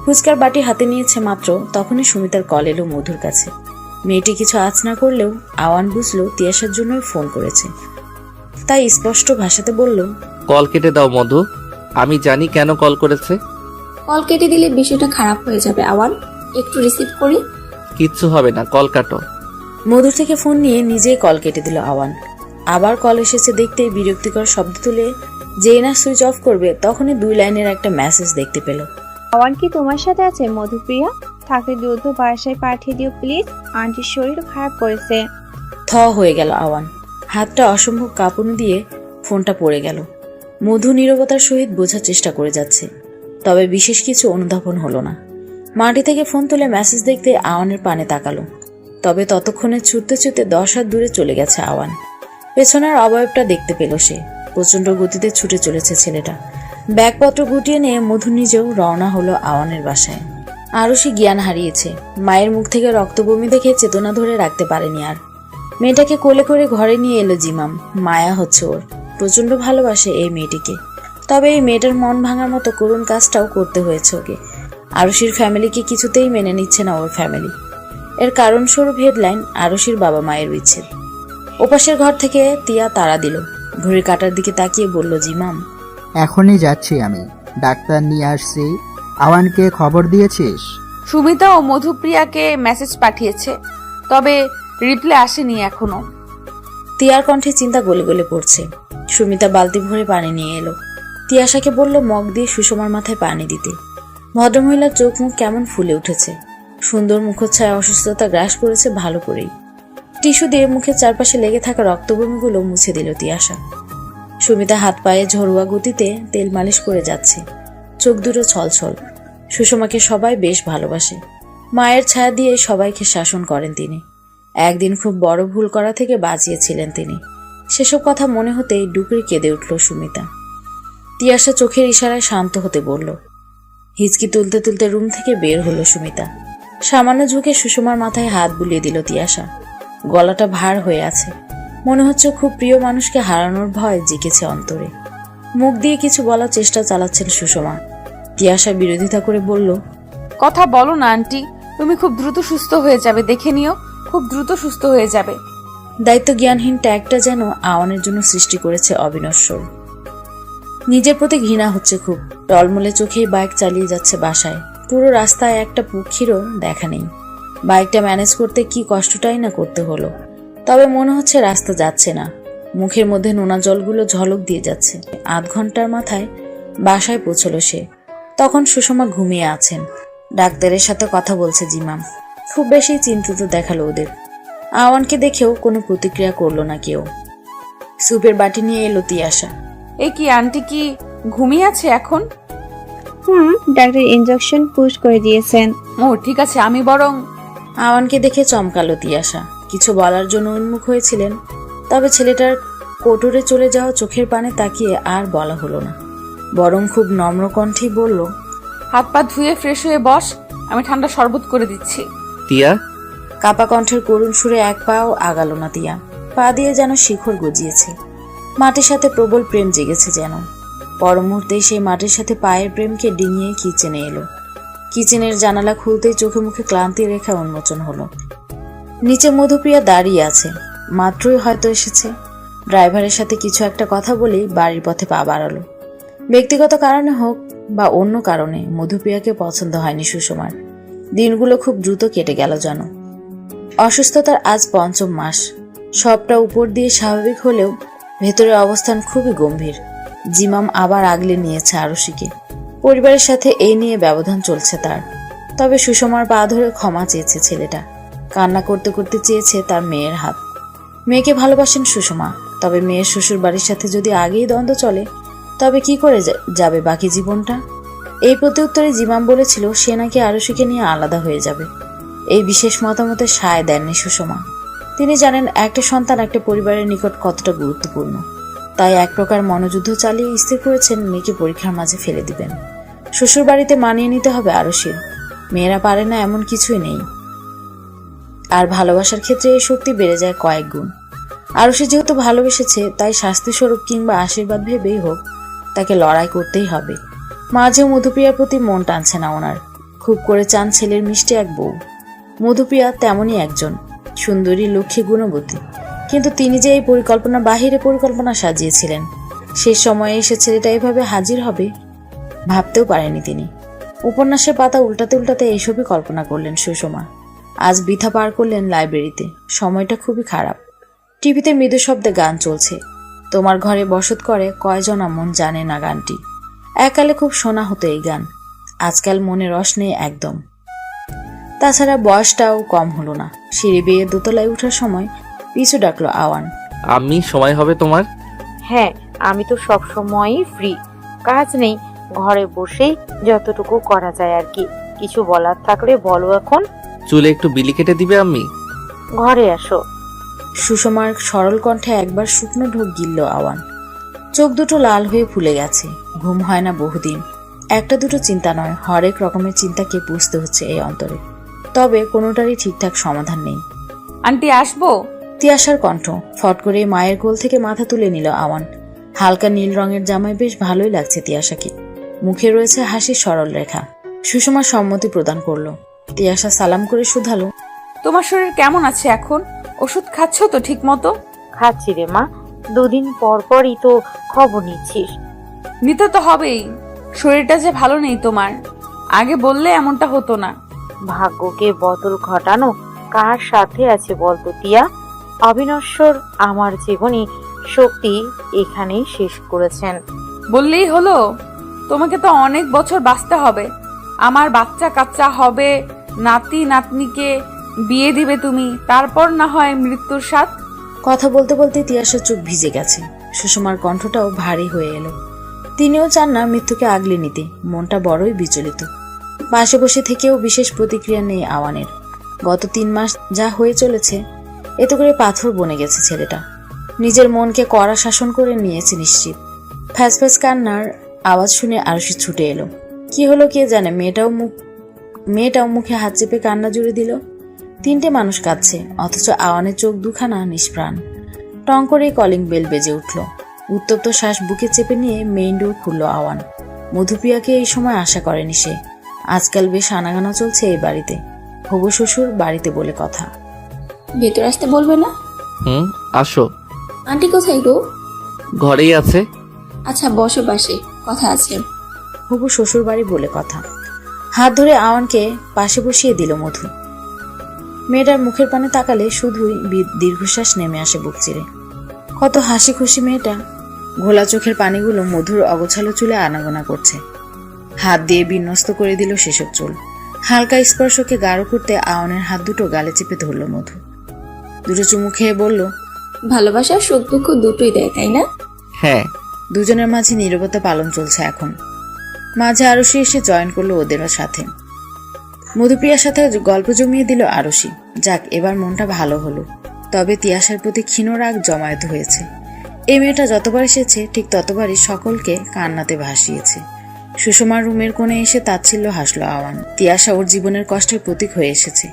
ফুচকার বাটি হাতে নিয়েছে মাত্র তখনই সুমিতার কল এলো মধুর কাছে। মেয়েটি কিছু আঁচ না করলেও আওয়ান বুঝলো তিয়াশার জন্যই ফোন করেছে, তাই স্পষ্ট ভাষাতে বলল, কল কেটে দাও মধু, আমি জানি কেন কল করেছে। কল কেটে দিলে বিষয়টা খারাপ হয়ে যাবে আওয়ান, একটু রিসিভ করি। কিচ্ছু হবে না, কল কাটো। মধুর থেকে ফোন নিয়ে নিজেই কল কেটে দিল আওয়ান। আবার কল এসেছে দেখতেই বিরক্তিকর শব্দ তুলে যেই না সুইচ অফ করবে তখনই 2 লাইনের একটা মেসেজ দেখতে পেল। আওয়ান কি তোমার সাথে আছে মধুপ্রিয়া? থাকলে দ্রুত বাসায় পাঠিয়ে দিও প্লিজ, আন্টির শরীর খারাপ করেছে। থ হয়ে গেল আওয়ান, হাতটা অসম্ভব কাঁপুনি দিয়ে ফোনটা পড়ে গেল। মধু নীরবতার সহিত বোঝার চেষ্টা করে যাচ্ছে, তবে বিশেষ কিছু অনুধাবন হলো না। মাটি থেকে ফোন তুলে মেসেজ দেখতে আওয়ানের পানে তাকালো, তবে ততক্ষণে ছুটতে ছুটতে 10 হাত দূরে চলে গেছে আওয়ান। পেছনের অবয়বটা দেখতে পেল সে, প্রচন্ড গতিতে ছুটে চলেছে ছেলেটা। ব্যাগপত্র গুটিয়ে নিয়ে মধু নিজেও রওনা হলো আওয়ানের বাসায়। আরুষি জ্ঞান হারিয়েছে, মায়ের মুখ থেকে রক্তবমি দেখে চেতনা ধরে রাখতে পারেনি আর। মেয়েটাকে কোলে করে ঘরে নিয়ে এলো জিমাম। মায়া হচ্ছে ওর, প্রচন্ড ভালোবাসে এই মেয়েটিকে। তবে এই মেয়েটার মন ভাঙার মতো করুণ কাজটাও করতে হয়েছে ওকে। আরুষির ফ্যামিলিকে কিছুতেই মেনে নিচ্ছে না ওর ফ্যামিলি। এর কারণস্বরূপ হেডলাইন আরুষির বাবা মায়ের বিচ্ছেদ। ওপাশের ঘর থেকে তিয়া তাড়া দিল, ঘড়ির কাঁটার দিকে তাকিয়ে বলল, জিমাম এখনই যাচ্ছি আমি, ডাক্তার নিয়ে আসছি। আওয়ানকে খবর দিয়েছিস? সুমিতা ও মধুপ্রিয়াকে মেসেজ পাঠিয়েছে, তবে রিপ্লাই আসেনি এখনো। তিয়ার কণ্ঠে চিন্তা গলে গলে পড়ছে। সুমিতা বালতি ভরে পানি নিয়ে এলো। তিয়াশাকে বলল মগ দিয়ে সুষমার মাথায় পানি দিতে। ভদ্রমহিলার চোখ মুখ কেমন ফুলে উঠেছে, সুন্দর মুখচ্ছায় অসুস্থতা গ্রাস করেছে ভালো করেই। টিস্যু দিয়ে মুখের চারপাশে লেগে থাকা রক্তবমিগুলো মুছে দিল তিয়াশা। সুমিতা হাত পায়ে ঝরোয়া গতিতে তেল মালিশ করে যাচ্ছে, চোখ দুটো ছলছল। সুষমাকে সবাই বেশ ভালোবাসে, মায়ের ছায়া দিয়ে সবাইকে শাসন করেন তিনি। একদিন খুব বড় ভুল করা থেকে বাঁচিয়েছিলেন তিনি। সেসব কথা মনে হতেই ডুকরে কেঁদে উঠল সুমিতা। তিয়াশা চোখের ইশারায় শান্ত হতে বলল। হিচকি তুলতে তুলতে রুম থেকে বের হলো সুমিতা। সামান্য ঝুঁকে সুষমার মাথায় হাত বুলিয়ে দিল তিয়াশা। গলাটা ভার হয়ে আছে, মনে হচ্ছে খুব প্রিয় মানুষকে হারানোর ভয় জিকেছে অন্তরে। মুখ দিয়ে কিছু বলার চেষ্টা চালাচ্ছেন সুষমা। তিয়াশা বিরোধিতা করে বলল, কথা বলো না আন্টি, তুমি খুব দ্রুত সুস্থ হয়ে যাবে, দেখে নিও, খুব দ্রুত সুস্থ হয়ে যাবে। দায়িত্ব জ্ঞানহীন ট্যাগটা যেন আওয়ানের জন্য সৃষ্টি করেছে অবিনশ্বর। নিজের প্রতি ঘৃণা হচ্ছে খুব। টলমলে চোখেই বাইক চালিয়ে যাচ্ছে বাসায়। পুরো রাস্তায় একটা পক্ষীরও দেখা নেই। বাইকটা ম্যানেজ করতে কি কষ্টটাই না করতে হলো। তবে মনে হচ্ছে রাস্তা যাচ্ছে না। মুখের মধ্যে নোনা জলগুলো ঝলক দিয়ে যাচ্ছে। 8 ঘন্টার মাথায় বাসায় পৌঁছলো সে। তখন সুষমা ঘুমিয়ে আছেন। ডাক্তারের সাথে কথা বলছে জিমাম। খুব বেশি চিন্তিত দেখালো ওদের। আওয়ানকে দেখেও কোনো প্রতিক্রিয়া করলো না কেউ। সুপের বাটি নিয়ে এলো তিয়াশা। এ কি, আন্টি কি ঘুমিয়ে আছে এখন? ডাক্তার ইনজেকশন পুশ করে দিয়েছেন। ও ঠিক আছে, আমি বরং। আওয়ানকে দেখে চমকালো তিয়াশা। কিছু বলার জন্য উন্মুখ হয়েছিলেন, তবে ছেলেটার কোটরে চলে যাওয়া চোখের পানে তাকিয়ে আর বলা হলো না। বরং খুব নম্র কণ্ঠেই বলল, হাত পা ধুয়ে ফ্রেশ হয়ে বস, আমি ঠান্ডা শরবত করে দিচ্ছি। তিয়া। কাপা কণ্ঠের করুণ সুরে এক পাও আগালো না তিয়া। পা দিয়ে যেন শিখর গজিয়েছে। মাটির সাথে প্রবল প্রেম জেগেছে যেন। পর মুহূর্তেই সেই মাটির সাথে পায়ের প্রেমকে ডিঙিয়ে কিচেনে এলো। কিচেনের জানালা খুলতেই চোখে মুখে ক্লান্তি রেখা উন্মোচন হলো। নিচে মধুপ্রিয়া দাঁড়িয়ে আছে, মাত্রই হয়তো এসেছে। ড্রাইভারের সাথে কিছু একটা কথা বলেই বাড়ির পথে পা বাড়ালো। ব্যক্তিগত কারণে হোক বা অন্য কারণে মধুপ্রিয়াকে পছন্দ হয়নি সুষমার। দিনগুলো খুব দ্রুত কেটে গেল যেন। অসুস্থতার আজ 5ম মাস। সবটা উপর দিয়ে স্বাভাবিক হলেও ভেতরের অবস্থান খুবই গম্ভীর। জিমাম আবার আগলে নিয়েছে আরুষিকে। পরিবারের সাথে এই নিয়ে ব্যবধান চলছে তার। তবে সুষমার পা ধরে ক্ষমা চেয়েছে ছেলেটা। কান্না করতে করতে চেয়েছে তার মেয়ের হাত। মেয়েকে ভালোবাসেন সুষমা, তবে মেয়ের শ্বশুর বাড়ির সাথে যদি আগেই দ্বন্দ্ব চলে তবে কি করে যাবে বাকি জীবনটা। এই প্রত্যুত্তরে জিমাম বলেছিল সে নাকি আরুষিকে নিয়ে আলাদা হয়ে যাবে। এই বিশেষ মতামতে সায় দেননি সুষমা। তিনি জানেন একটা সন্তান একটা পরিবারের নিকট কতটা গুরুত্বপূর্ণ। তাই এক প্রকার মনোযুদ্ধ চালিয়ে স্থির করেছেন মেয়েকে পরীক্ষার মাঝে ফেলে দিবেন। শ্বশুর বাড়িতে মানিয়ে নিতে হবে আরুষির। মেয়েরা পারে না এমন কিছুই নেই। আর ভালোবাসার ক্ষেত্রে এই শক্তি বেড়ে যায় কয়েক গুণ। আরুষি যেহেতু ভালোবেসেছে, তাই শাস্তিস্বরূপ কিংবা আশীর্বাদ ভেবেই হোক তাকে লড়াই করতেই হবে। মাঝেও মধুপ্রিয়ার প্রতি মন টানছে না ওনার, খুব করে চান ছেলের মিষ্টি এক বউ। মধুপ্রিয়া তেমনই একজন সুন্দরী, লক্ষ্মী, গুণবতী, কিন্তু তিনি যে এই পরিকল্পনা বাহিরে পরিকল্পনা সাজিয়েছিলেন, শেষ সময়ে এসে ছেলেটা এভাবে হাজির হবে ভাবতেও পারেনি তিনি। উপন্যাসের পাতা উল্টাতে উল্টাতে এইসবই কল্পনা করলেন সুষমা। আজ বৃথা পার করলেন লাইব্রেরিতে, সময়টা খুবই খারাপ। টিভিতে মৃদু শব্দে গান চলছে, তোমার ঘরে বসত করে কয়জন মন জানে না গানটি। এককালে খুব শোনা হতো এই গান, আজকাল মনে রস নেই একদম। তাছাড়া বয়সটাও কম হলো না। সিঁড়ি বেয়ে দোতলায় ওঠার সময় পিছু ডাকলো আওয়ান। আমি সময় হবে তোমার? হ্যাঁ, আমি তো সব সময়ই ফ্রি, কাজ নেই, ঘরে বসেই যতটুকু করা যায় আর কি। কিছু বলার থাকলে বলো এখন। চুলে একটু বিলি কেটে দিবে আম্মি? ঘরে আসো। সুষমার সরল কণ্ঠে একবার শুকনো ঢোক গিলল আওয়ান। চোখ দুটো লাল হয়ে ফুলে গেছে, ঘুম হয় না বহুদিন। একটা দুটো চিন্তা নয়, হরেক রকমের চিন্তাকে পুষতে হচ্ছে এই অন্তরে, তবে কোনোটারই ঠিকঠাক সমাধান নেই। আন্টি আসবো? তিয়াশার কণ্ঠ। ফট করে মায়ের কোল থেকে মাথা তুলে নিল আওয়ান। হালকা নীল রঙের জামায় বেশ ভালোই লাগছে তিয়াশাকে, মুখে রয়েছে হাসির সরল রেখা। সুষমা সম্মতি প্রদান করলো। তিয়াশা সালাম করে শুধালো, তোমার শরীর কেমন আছে এখন? ওষুধ খাচ্ছ তো ঠিক মতো? খাচ্ছি রে মা, দুদিন পর পরই তো খবর নিচ্ছিস। নিতে তো হবেই, শরীরটা যে ভালো নেই তোমার, আগে বললে এমনটা হতো না। ভাগ্যকে বদল ঘটানো কার সাথে আছে বলতো টিয়া? অবিনশ্বর আমার জীবনী শক্তি এখানেই শেষ করেছেন। বললেই হলো? তোমাকে তো অনেক বছর বাঁচতে হবে, আমার বাচ্চা কাচ্চা হবে, নাতি নাতনিকে বিয়ে দিবে তুমি, তারপর না হয় মৃত্যুর স্বাদ। কথা বলতে বলতে তিয়াশার চোখ ভিজে গেছে, সুষমার কণ্ঠটাও ভারী হয়ে এলো। তিনিও চান না মৃত্যুকে আগলে নিতে, মনটা বড়ই বিচলিত। পাশে বসে থেকেও বিশেষ প্রতিক্রিয়া নেই আওয়ানের। গত 3 মাস যা হয়ে চলেছে, এতে করে পাথর বনে গেছে ছেলেটা। নিজের মনকে কড়া শাসন করে নিয়েছে নিশ্চিত। ফ্যাস ফ্যাস কান্নার আওয়াজ শুনে আরশি ছুটে এলো। কি হলো কে জানে, মেয়েটাও মুখে হাত চেপে কান্না জুড়ে দিল। 3টে মানুষ কাঁদছে, অথচ আওয়ানের চোখ দুখানা নিষ্প্রাণ। টং করে কলিং বেল বেজে উঠল। উত্তপ্ত শ্বাস বুকে চেপে নিয়ে মেইন ডোর খুলল আওয়ান। মধুপ্রিয়াকে এই সময় আশা করেনি সে। আজকাল বেশ আনাগানা চলছে এই বাড়িতে, হবু শ্বশুর বাড়িতে বলে কথা। ভেতর আসতে বলবে না? আসো। আন্টি কোথায় গো? ঘরেই আছে। আচ্ছা বসো পাশে, কথা আছে। হবু শ্বশুর বাড়ি বলে কথা। হাত ধরে আওয়ানকে পাশে বসিয়ে দিল মধু। মেয়েটার মুখের পানে তাকালে শুধুই দীর্ঘশ্বাস নেমে আসে বুক চিরে। কত হাসি খুশি মেয়েটা। ঘোলা চোখের পানিগুলো মধুর অগোছালো চুলে আনাগোনা করছে। হাত দিয়ে বিন্যস্ত করে দিল সেসব চুল। হালকা স্পর্শকে গাঢ় করতে আওয়ানের হাত দুটো গালে চেপে ধরল মধু। দুটো চুমু খেয়ে বলল, ভালোবাসা সুখ দুঃখ দুটোই দেয়, তাই না? হ্যাঁ। দুজনের মাঝে নীরবতা পালন চলছে এখন। মাঝে আরশি এসে জয়েন করলো ওদেরও সাথে। মধুপ্রিয়ার সাথে গল্প জমিয়ে দিল আরশি। যাক, এবার মনটা ভালো হলো। তবে তিয়াশার প্রতি ক্ষীণ রাগ জমায়েত হয়েছে। এই মেয়েটা যতবার এসেছে ঠিক ততবারই সকলকে কান্নাতে ভাসিয়েছে। সুষমার রুমের কোণে এসে তাচ্ছিল্য হাসলো আওয়ান। তিয়াশা ওর জীবনের কষ্টের প্রতীক হয়ে এসেছে।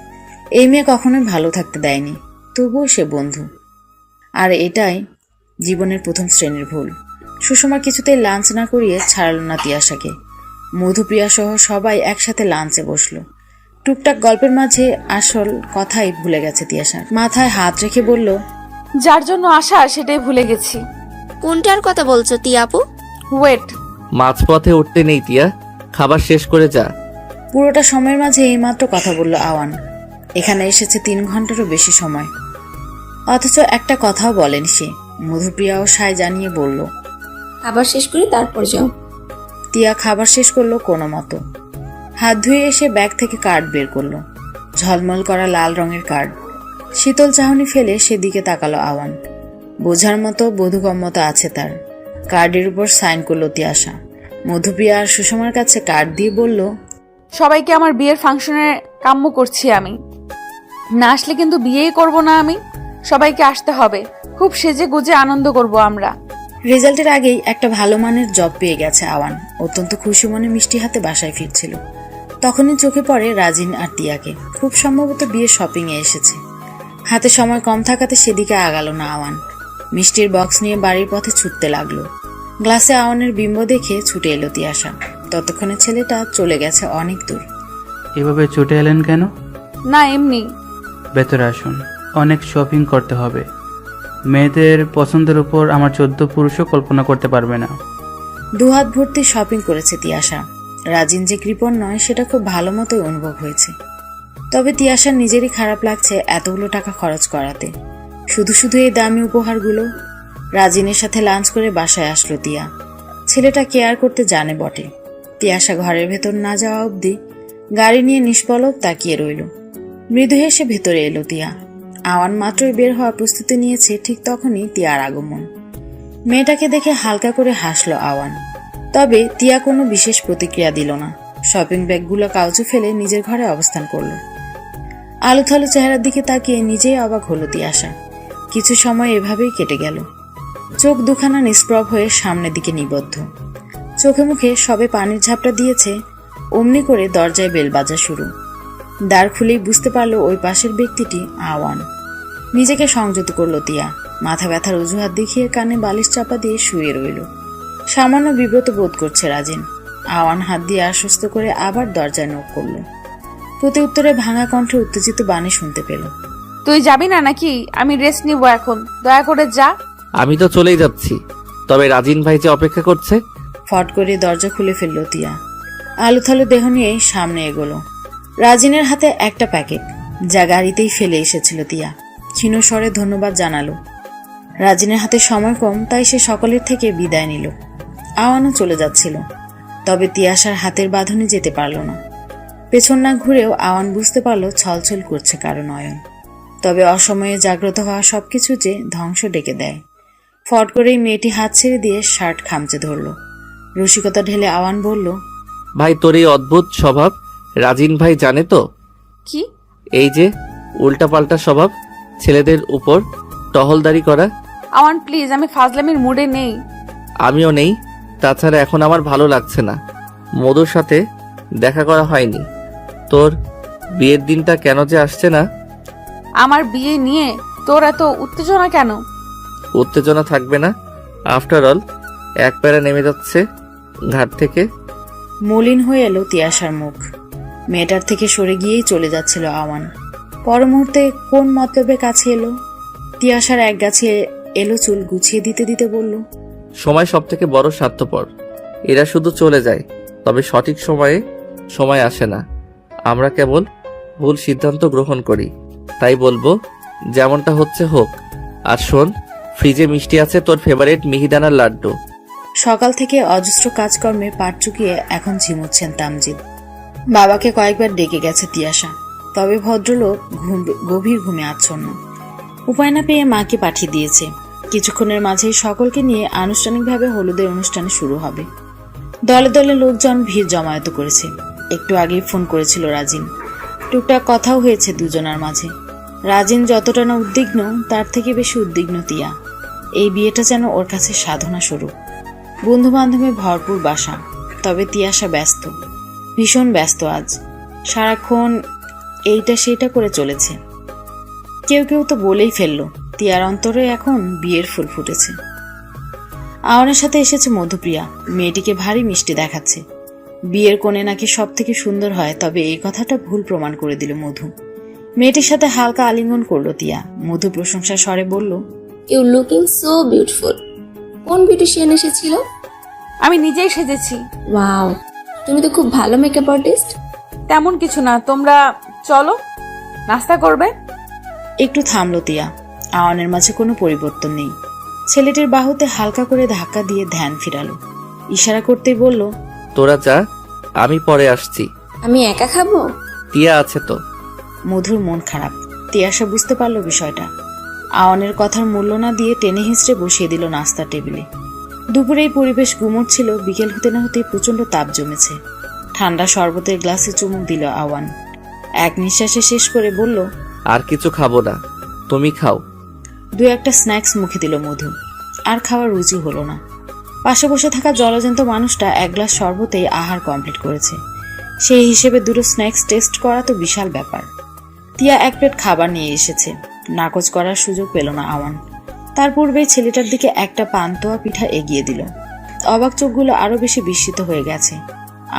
এই মেয়ে কখনোই ভালো থাকতে দেয়নি, তবুও সে বন্ধু। আর এটাই জীবনের প্রথম শ্রেণীর ভুল। সুষমার কিছুতেই লাঞ্চ না করিয়ে ছাড়ল না তিয়াশাকে। মধুপ্রিয়া সহ সবাই একসাথে লাঞ্চে বসলো। টুকটাক গল্পের মাঝে আসল কথাই ভুলে গেছে তিয়াশা। মাথায় হাত রেখে বলল, যার জন্য আসা সেটাই ভুলে গেছি। কোনটার কথা বলছো তিয়া আপু? ওয়েট, মাঝপথে উঠতে নেই তিয়া, খাবার শেষ করে যা। পুরোটা সময়ের মাঝে এইমাত্র কথা বলল আওয়ান। এখানে এসেছে 3 ঘন্টারও বেশি সময়, অথচ একটা কথাও বলেন সে। মধুপ্রিয়াও সায় জানিয়ে বলল, খাবার শেষ করে তারপর যাও। তিয়া খাবার শেষ করলো কোনো মতো। হাত ধুয়ে এসে ব্যাগ থেকে কার্ড বের করলো, ঝলমল করা লাল রঙের কার্ড। শীতল চাহনি ফেলে সেদিকে তাকালো আওয়ান। বোঝার মতো বোধগম্যতা আছে তার। কার্ডের উপর সাইন করলো তিয়াশা। মধুপ্রিয়া আর সুষমার কাছে কার্ড দিয়ে বলল, সবাইকে আমার বিয়ের ফাংশনে কাম্য করছি আমি, না আসলে কিন্তু বিয়েই করব না আমি। সবাইকে আসতে হবে, খুব সেজে গুজে আনন্দ করব আমরা। রেজাল্টের আগেই একটা ভালো মানের জব পেয়ে গেছে আওয়ান। অত্যন্ত খুশি মনে মিষ্টি হাতে বাসায় ফিরছিল। তখনই চোখে পড়ে রাজিন আর টিয়াকে। খুব সম্ভবত বিয়ের শপিংয়ে এসেছে। হাতে সময় কম থাকাতে সেদিকে আগালো না আওয়ান। মিষ্টির বক্স নিয়ে বাড়ির পথে ছুটতে লাগলো। গ্লাসে আওয়ানের বিম্ব দেখে ছুটে এলো তিয়াশা। ততক্ষণে ছেলেটা চলে গেছে অনেক দূর। এভাবে ছুটে এলেন কেন? না এমনি। ভেতরে আসুন, অনেক শপিং করতে হবে। মেয়েদের পছন্দের উপর আমার 14 পুরুষও কল্পনা করতে পারবে না। দুহাত ভর্তি শপিং করেছে তিয়াশা। রাজিন যে কৃপণ নয় সেটা খুব ভালো মতোই অনুভব হয়েছে। তবে তিয়াশার নিজেরই খারাপ লাগছে এতগুলো টাকা খরচ করাতে, শুধু শুধু এই দামি উপহারগুলো। রাজিনের সাথে লাঞ্চ করে বাসায় আসলো তিয়া। ছেলেটা কেয়ার করতে জানে বটে। তিয়াশা ঘরের ভেতর না যাওয়া অবধি গাড়ি নিয়ে নিষ্পলক তাকিয়ে রইল। মৃদু হেসে ভেতরে এলো তিয়া। আওয়ান মাত্রই বের হওয়ার প্রস্তুতি নিয়েছে, ঠিক তখনই তিয়ার আগমন। মেয়েটাকে দেখে হালকা করে হাসলো আওয়ান। তবে তিয়া কোনো বিশেষ প্রতিক্রিয়া দিল না। শপিং ব্যাগগুলো কাউচে ফেলে নিজের ঘরে অবস্থান করলো। আলুথালু চেহারার দিকে তাকিয়ে নিজেই অবাক হলো তিয়াশা। কিছু সময় এভাবেই কেটে গেল। চোখ দুখানা নিষ্প্রভ হয়ে সামনের দিকে নিবদ্ধ। চোখে মুখে সবে পানির ঝাপটা দিয়েছে, অমনি করে দরজায় বেল বাজা শুরু। দ্বার খুলেই বুঝতে পারলো ওই পাশের ব্যক্তিটি আওয়ান। নিজেকে সংযত করলো তিয়া। মাথা ব্যথার অজুহাত দেখিয়ে কানে বালিশ চাপা দিয়ে শুয়ে রইল। সামান্য বিব্রত বোধ করছে রাজিন। আওয়ান হাত দিয়ে আশ্বস্ত করে আবার দরজায় নক করল। প্রতি উত্তরে ভাঙা কণ্ঠে উত্তেজিত বাণী শুনতে পেল। তুই যাবি না নাকি? আমি রেস্ট নিব এখন, দয়া করে যা। আমি তো চলেই যাচ্ছি, তবে রাজিন ভাই যে অপেক্ষা করছে। ফট করে দরজা খুলে ফেলল তিয়া। আলুথালু দেহ নিয়ে সামনে এগোলো। রাজিনের হাতে একটা প্যাকেট, যা গাড়িতেই ফেলে এসেছিল তিয়া। ক্ষীণ স্বরে ধন্যবাদ জানালো। রাজিনের হাতে সময় কম, তাই সে সকলের থেকে বিদায় নিল। আওয়ানও চলে যাচ্ছিল, তবে তিয়াশার হাতের বাঁধনে যেতে পারল না। পেছন না ঘুরেও আওয়ান বুঝতে পারল ছলছল করছে কারো নয়ন। তবে অসময়ে জাগ্রত হওয়া সবকিছু যে ধ্বংস ডেকে দেয়। ফট করেই মেয়েটি হাত ছেড়ে দিয়ে শার্ট খামচে ধরল। রসিকতা ঢেলে আওয়ান বলল, ভাই তোর এই অদ্ভুত স্বভাব রাজিন ভাই জানে তো? কি? এই যে উল্টাপাল্টা স্বভাব, ছেলেদের উপর টহলদারি করা। আওয়ান প্লিজ, আমি ফাজলামির মুডে নেই। আমিও নেই। তাছাড়া এখন আমার ভালো লাগছে না। মধুর সাথে দেখা করা হয়নি। তোর বিয়ের দিনটা কেন যে আসছে না? আমার বিয়ে নিয়ে তোর এত উত্তেজনা কেন? উত্তেজনা থাকবে না? আফটার অল এক প্যারা নেমে যাচ্ছে ঘাট থেকে। মলিন হয়ে এলো তিয়াশার মুখ। মেয়েটার থেকে সরে গিয়েই চলে যাচ্ছিল আওয়ান। পর মুহূর্তে কোন মতলবের কাছে এলো। তিয়াশার এক গাছে এলো চুল গুছিয়ে দিতে দিতে বলল, সময় সব থেকে বড় স্বার্থপর। এরা শুধু চলে যায়, তবে সঠিক সময় আসে না। আমরা কেবল ভুল সিদ্ধান্ত গ্রহণ করি। তাই বলবো যেমনটা হচ্ছে হোক। আর শোন, ফ্রিজে মিষ্টি আছে, তোর ফেভারিট মিহিদানার লাড্ডু। সকাল থেকে অজস্র কাজকর্মে পাট চুকিয়ে এখন ঝিমুচ্ছেন তামজিদ। বাবাকে কয়েকবার ডেকে গেছে তিয়াশা, তবে ভদ্রলোক গভীর ঘুমে আচ্ছন্ন। উপায় না পেয়ে মাকে পাঠিয়ে দিয়েছে। কিছুক্ষণের মাঝেই সকলকে নিয়ে আনুষ্ঠানিকভাবে হলুদের অনুষ্ঠান শুরু হবে। দলে দলে লোকজন ভিড় জমায়েত করেছে। একটু আগেই ফোন করেছিল রাজিন। টুকটাক কথাও হয়েছে দুজনার মাঝে। রাজিন যতটা না উদ্বিগ্ন, তার থেকে বেশি উদ্বিগ্ন তিয়া। এই বিয়েটা যেন ওর কাছে সাধনা স্বরূপ। বন্ধু বান্ধবে ভরপুর বাসা, তবে তিয়াশা ব্যস্ত, ভীষণ ব্যস্ত আজ। সারাক্ষণ এইটা সেইটা করে চলেছে। কেউ কেউ তো বলেই ফেললো তিয়ার অন্তরে এখন বিয়ের ফুল ফুটেছে। আওয়ানের সাথে এসেছে মধুপ্রিয়া। মেয়েটিকে ভারী মিষ্টি দেখাচ্ছে। বিয়ের কোণে নাকি সব থেকে সুন্দর হয়, তবে এই কথাটা ভুল প্রমাণ করে দিল মধু। মেয়েটির সাথে হালকা আলিঙ্গন করলো তিয়া। মধু প্রশংসা স্বরে বলল, ইউ লুকিং সো বিউটিফুল। কোন বিউটিশিয়ান এসেছিল? আমি নিজেই সেজেছি। ওয়াও, তুমি তো খুব ভালো মেকআপ আর্টিস্ট। তেমন কিছু না, তোমরা চলো, নাস্তা করবে। একটু থামলো তিয়া। আওয়ানের মাঝে কোনো পরিবর্তন নেই। ছেলেটির বাহুতে হালকা করে ধাক্কা দিয়ে ধ্যান ফিরালো। ইশারা করতেই বলল, তোরা যা, আমি পরে আসছি। আমি একা খাবো? টিয়া আছে তো। মধুর মন খারাপ। তিয়াশা বুঝতে পারলো বিষয়টা। আওয়ানের কথার মূল্য না দিয়ে টেনে হিঁচড়ে বসিয়ে দিল নাস্তার টেবিলে। দুপুরে এই পরিবেশ গুমোট ছিল। বিকেল হতে না হতে প্রচন্ড তাপ জমেছে। ঠান্ডা শরবতের গ্লাসে চুমুক দিল আওয়ান। এক নিঃশ্বাসে শেষ করে বলল, আর কিছু খাবো না, তুমি খাও। দু একটা স্ন্যাক্স মুখে দিল মধু। আর খাওয়ার রুচি হলো না। পাশে বসে থাকা জলজন্ত মানুষটা এক গ্লাস শরবতেই আহার কমপ্লিট করেছে। সেই হিসেবে দুটো স্ন্যাক্স টেস্ট করা তো বিশাল ব্যাপার। তিয়া এক প্লেট খাবার নিয়ে এসেছে। নাকচ করার সুযোগ পেল না আওয়ান। তার পূর্বেই ছেলেটার দিকে একটা পান্তুয়া পিঠা এগিয়ে দিল। অবাক চোখগুলো আরো বেশি বিস্মিত হয়ে গেছে।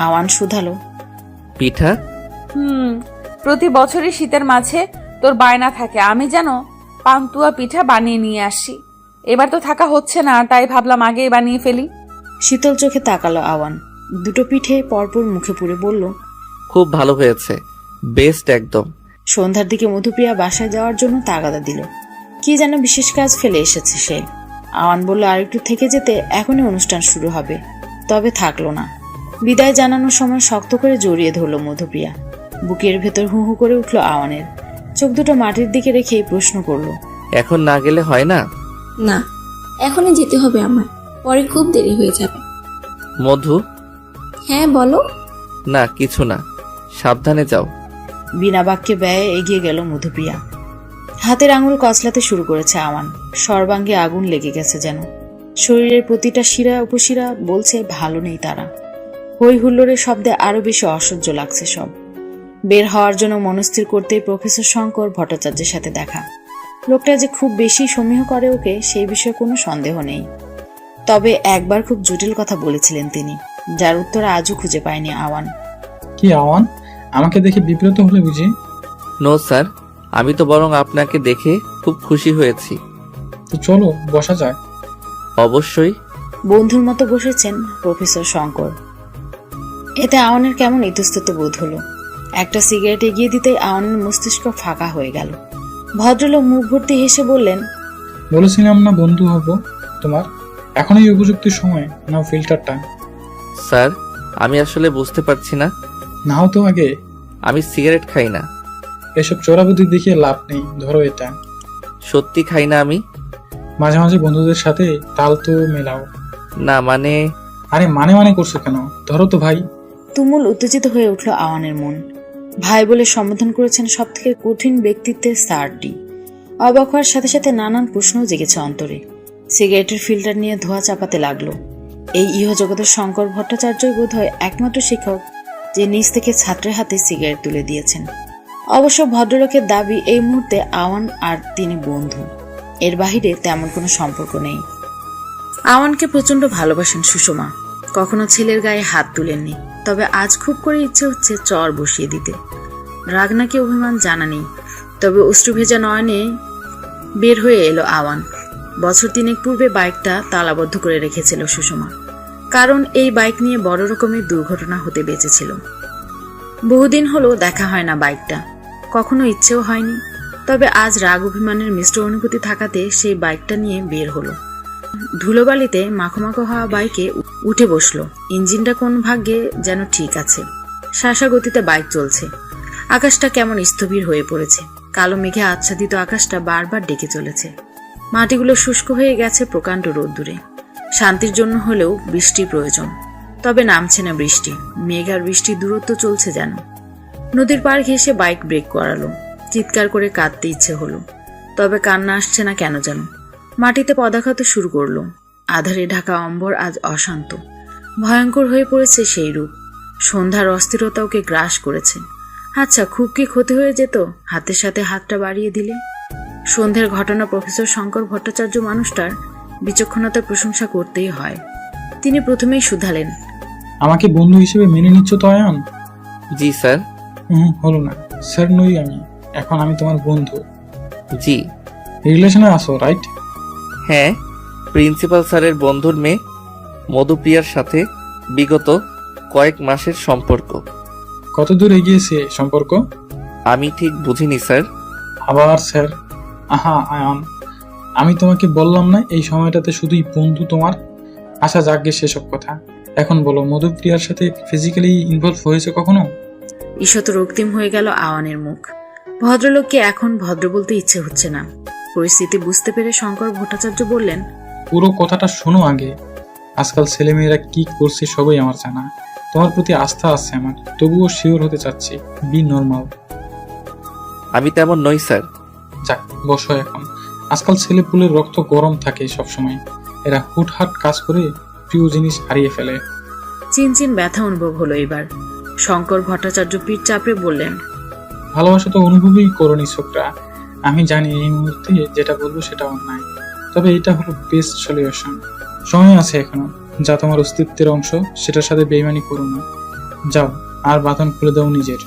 আওয়ান শুধালো, পিঠা? প্রতি বছরই শীতের মাঝে তোর বায়না থাকে আমি যেন পান্তুয়া পিঠা বানিয়ে নিয়ে আসি। এবার তো থাকা হচ্ছে না, তাই ভাবলাম আগেই বানিয়ে ফেলি। শীতল চোখে তাকালো আওয়ান। দুটো পিঠে পরপর মুখে পুরে বলল, খুব ভালো হয়েছে, বেস্ট একদম। সন্ধ্যার দিকে মধুপ্রিয়া বাসায় যাওয়ার জন্য তাগাদা দিল। কি যেন বিশেষ কাজ ফেলে এসেছে সে। আওয়ান বলল আরেকটু থেকে যেতে, এখনই অনুষ্ঠান শুরু হবে। তবে থাকলো না। বিদায় জানানোর সময় শক্ত করে জড়িয়ে ধরল মধুপ্রিয়া। বুকের ভেতর হু হু করে উঠল আওয়ানের। চোখ দুটো মাটির দিকে রেখেই প্রশ্ন করলো, এখন না গেলে হয় না? না, এখনই যেতে হবে আমার, পরে খুব দেরি হয়ে যাবে। মধু? হ্যাঁ বলো। না কিছু না, সাবধানে যাও। বিনা বাক্যে ব্যয়ে এগিয়ে গেল মধুপ্রিয়া। হাতের আঙুল কচলাতে শুরু করেছে আওয়ান। সর্বাঙ্গে আগুন লেগে গেছে যেন। শরীরের প্রতিটা শিরা উপশিরা বলছে ভালো নেই তারা। হই হুল্লোড়ের শব্দে আরো বেশি অসহ্য লাগছে সব। বের হওয়ার জন্য মনস্থির করতেই প্রফেসর শঙ্কর ভট্টাচার্যের সাথে দেখা। লোকটা যে খুব বেশি সমীহ করে ওকে সেই বিষয়ে কোনো সন্দেহ নেই। তবে একবার খুব জটিল কথা বলেছিলেন তিনি, যার উত্তর আজও খুঁজে পায়নি আওয়ান। কি আওয়ান, আমাকে দেখে বিব্রত হলে বুঝি? নো স্যার, আমি তো বরং আপনাকে দেখে খুব খুশি হয়েছি। তো চলো বসা যাক। অবশ্যই। বন্ধুর মতো বসেছেন প্রফেসর শঙ্কর। এতে আওয়ানের কেমন ইতস্তত বোধ হলো। একটা সিগারেট এগিয়ে দিতেই আওয়ানের মস্তিষ্ক ফাঁকা হয়ে গেল। ভদ্রলোক মুখ ভর্তি হেসে বললেন, বলেছিলাম না বন্ধু হব তোমার, এখনই উপযুক্ত সময়, নাও ফিল্টারটা। স্যার, আমি আসলে বুঝতে পারছি না। নাও তো আগে। আমি সিগারেট খাই না। এসব চোরাবুদ্ধি দেখিয়ে লাভ নেই, ধরো এটা। সত্যি খাই না আমি। মাঝে মাঝে বন্ধুদের সাথে তাল তো মেলাও। না মানে? আরে মানে করছো কেন, ধরো তো ভাই। তুমুল উত্তেজিত হয়ে উঠল আওয়ানের মন। ভাই বলে সম্বোধন করেছেন সব থেকে কঠিন ব্যক্তিত্বের স্যারটি। অবাক হওয়ার সাথে সাথে নানান প্রশ্নও জেগেছে অন্তরে। সিগারেটের ফিল্টার নিয়ে ধোঁয়া চাপাতে লাগলো। এই ইহজগতের শঙ্কর ভট্টাচার্যই বোধ হয় একমাত্র শিক্ষক যে নিজ থেকে ছাত্রের হাতে সিগারেট তুলে দিয়েছেন। অবশ্য ভদ্রলোকের দাবি এই মুহূর্তে আওয়ান আর তিনি বন্ধু, এর বাহিরে তেমন কোনো সম্পর্ক নেই। আওয়ানকে প্রচন্ড ভালোবাসেন সুষমা, কখনো ছেলের গায়ে হাত তুলেননি। তবে আজ খুব করে ইচ্ছে হচ্ছে চর বসিয়ে দিতে। রাগ নাকি অভিমান জানা নেই, তবে অশ্রুভেজা নয়নে বের হয়ে এলো আওয়ান। বছর 3 পূর্বে বাইকটা তালাবদ্ধ করে রেখেছিল সুষমা, কারণ এই বাইক নিয়ে বড় রকমের দুর্ঘটনা হতে বেঁচেছিল। বহুদিন হলো দেখা হয় না বাইকটা, কখনো ইচ্ছেও হয়নি। তবে আজ রাগ অভিমানের মিশ্র অনুভূতি থাকাতে সেই বাইকটা নিয়ে বের হলো। ধুলোবালিতে মাখো হওয়া বাইকে উঠে বসলো। ইঞ্জিনটা কোন ভাগ্যে যেন ঠিক আছে। শাসা গতিতে বাইক চলছে। আকাশটা কেমন স্থবির হয়ে পড়েছে। কালো মেঘে আচ্ছাদিত আকাশটা বারবার ডেকে চলেছে। মাটিগুলো শুষ্ক হয়ে গেছে প্রকাণ্ড রোদ্দুরে। শান্তির জন্য হলেও বৃষ্টির প্রয়োজন, তবে নামছে না বৃষ্টি। মেঘ আর বৃষ্টির দূরত্ব চলছে যেন। নদীর পাড় ঘেঁষে বাইক ব্রেক করালো। চিৎকার করে কাঁদতে ইচ্ছে হলো, তবে কান্না আসছে না কেন যেন। মাটিতে পদাঘাত শুরু করলো। আধারে ঢাকা অম্বর আজ অশান্ত, ভয়ঙ্কর হয়ে পড়েছে সেই রূপ। সন্ধ্যার অস্থিরতা ওকে গ্রাস করেছে। আচ্ছা, খুব কি ক্ষতি হয়ে যেত হাতের সাথে হাতটা বাড়িয়ে দিলে? সন্ধ্যের ঘটনা প্রফেসর শঙ্কর ভট্টাচার্য মানুষটার বিচক্ষণতার প্রশংসা করতেই হয়। তিনি প্রথমেই শুধালেন, আমাকে বন্ধু হিসেবে মেনে নিচ্ছ তো আয়ান? জি স্যার। হলো না, স্যার নই আমি, এখন আমি তোমার বন্ধু। জি। রিলেশনে আসো, রাইট? হ্যাঁ, প্রিন্সিপাল স্যারের বন্ধুর মেয়ে মধুপ্রিয়ার সাথে বিগত কয়েক মাসের সম্পর্ক। কত দূর এগিয়েছে সম্পর্ক? আমি ঠিক বুঝিনি স্যার। আবার স্যার? আহা আয়ান, আমি তোমাকে বললাম না এই সময়টাতে শুধুই বন্ধু তোমার? আশা যাকগে সেসব কথা। এখন বলো, মধুপ্রিয়ার সাথে ফিজিক্যালি ইনভলভ হয়েছে কখনো? ঈষৎ রক্তিম হয়ে গেল আওয়ানের মুখ। ভদ্রলোককে এখন ভদ্র বলতে ইচ্ছে হচ্ছে না। পরিস্থিতি বুঝতে পেরে শঙ্কর ভট্টাচার্য বললেন, পুরো কথাটা শোনো আগে। আজকাল ছেলেমেয়েরা কি করছে সবই আমার জানা। তোমার প্রতি আস্থা আছে আমার, তবুও শিওর হতে চাচ্ছি। Be normal. আমি তেমন নই স্যার। যাক, বসো এখন। আজকাল ছেলে পুলের রক্ত গরম থাকে সবসময়। এরা হুটহাট কাজ করে প্রিয় জিনিস হারিয়ে ফেলে। চিনচিন ব্যথা অনুভব হলো এবার। শঙ্কর ভট্টাচার্য পিঠ চাপড়ে বললেন, ভালোবাসা তো অনুভবই করনি ছোকরা। আমি জানি এই মুহূর্তে যেটা বলবো সেটা অন্যায়, তবে এটা হলো বেস্ট সলিউশন। সময় আছে এখনো, যা তোমার অস্তিত্বের অংশ, সেটার সাথে বেইমানি করো না। যাও, আর বাঁধন খুলে দাও নিজের।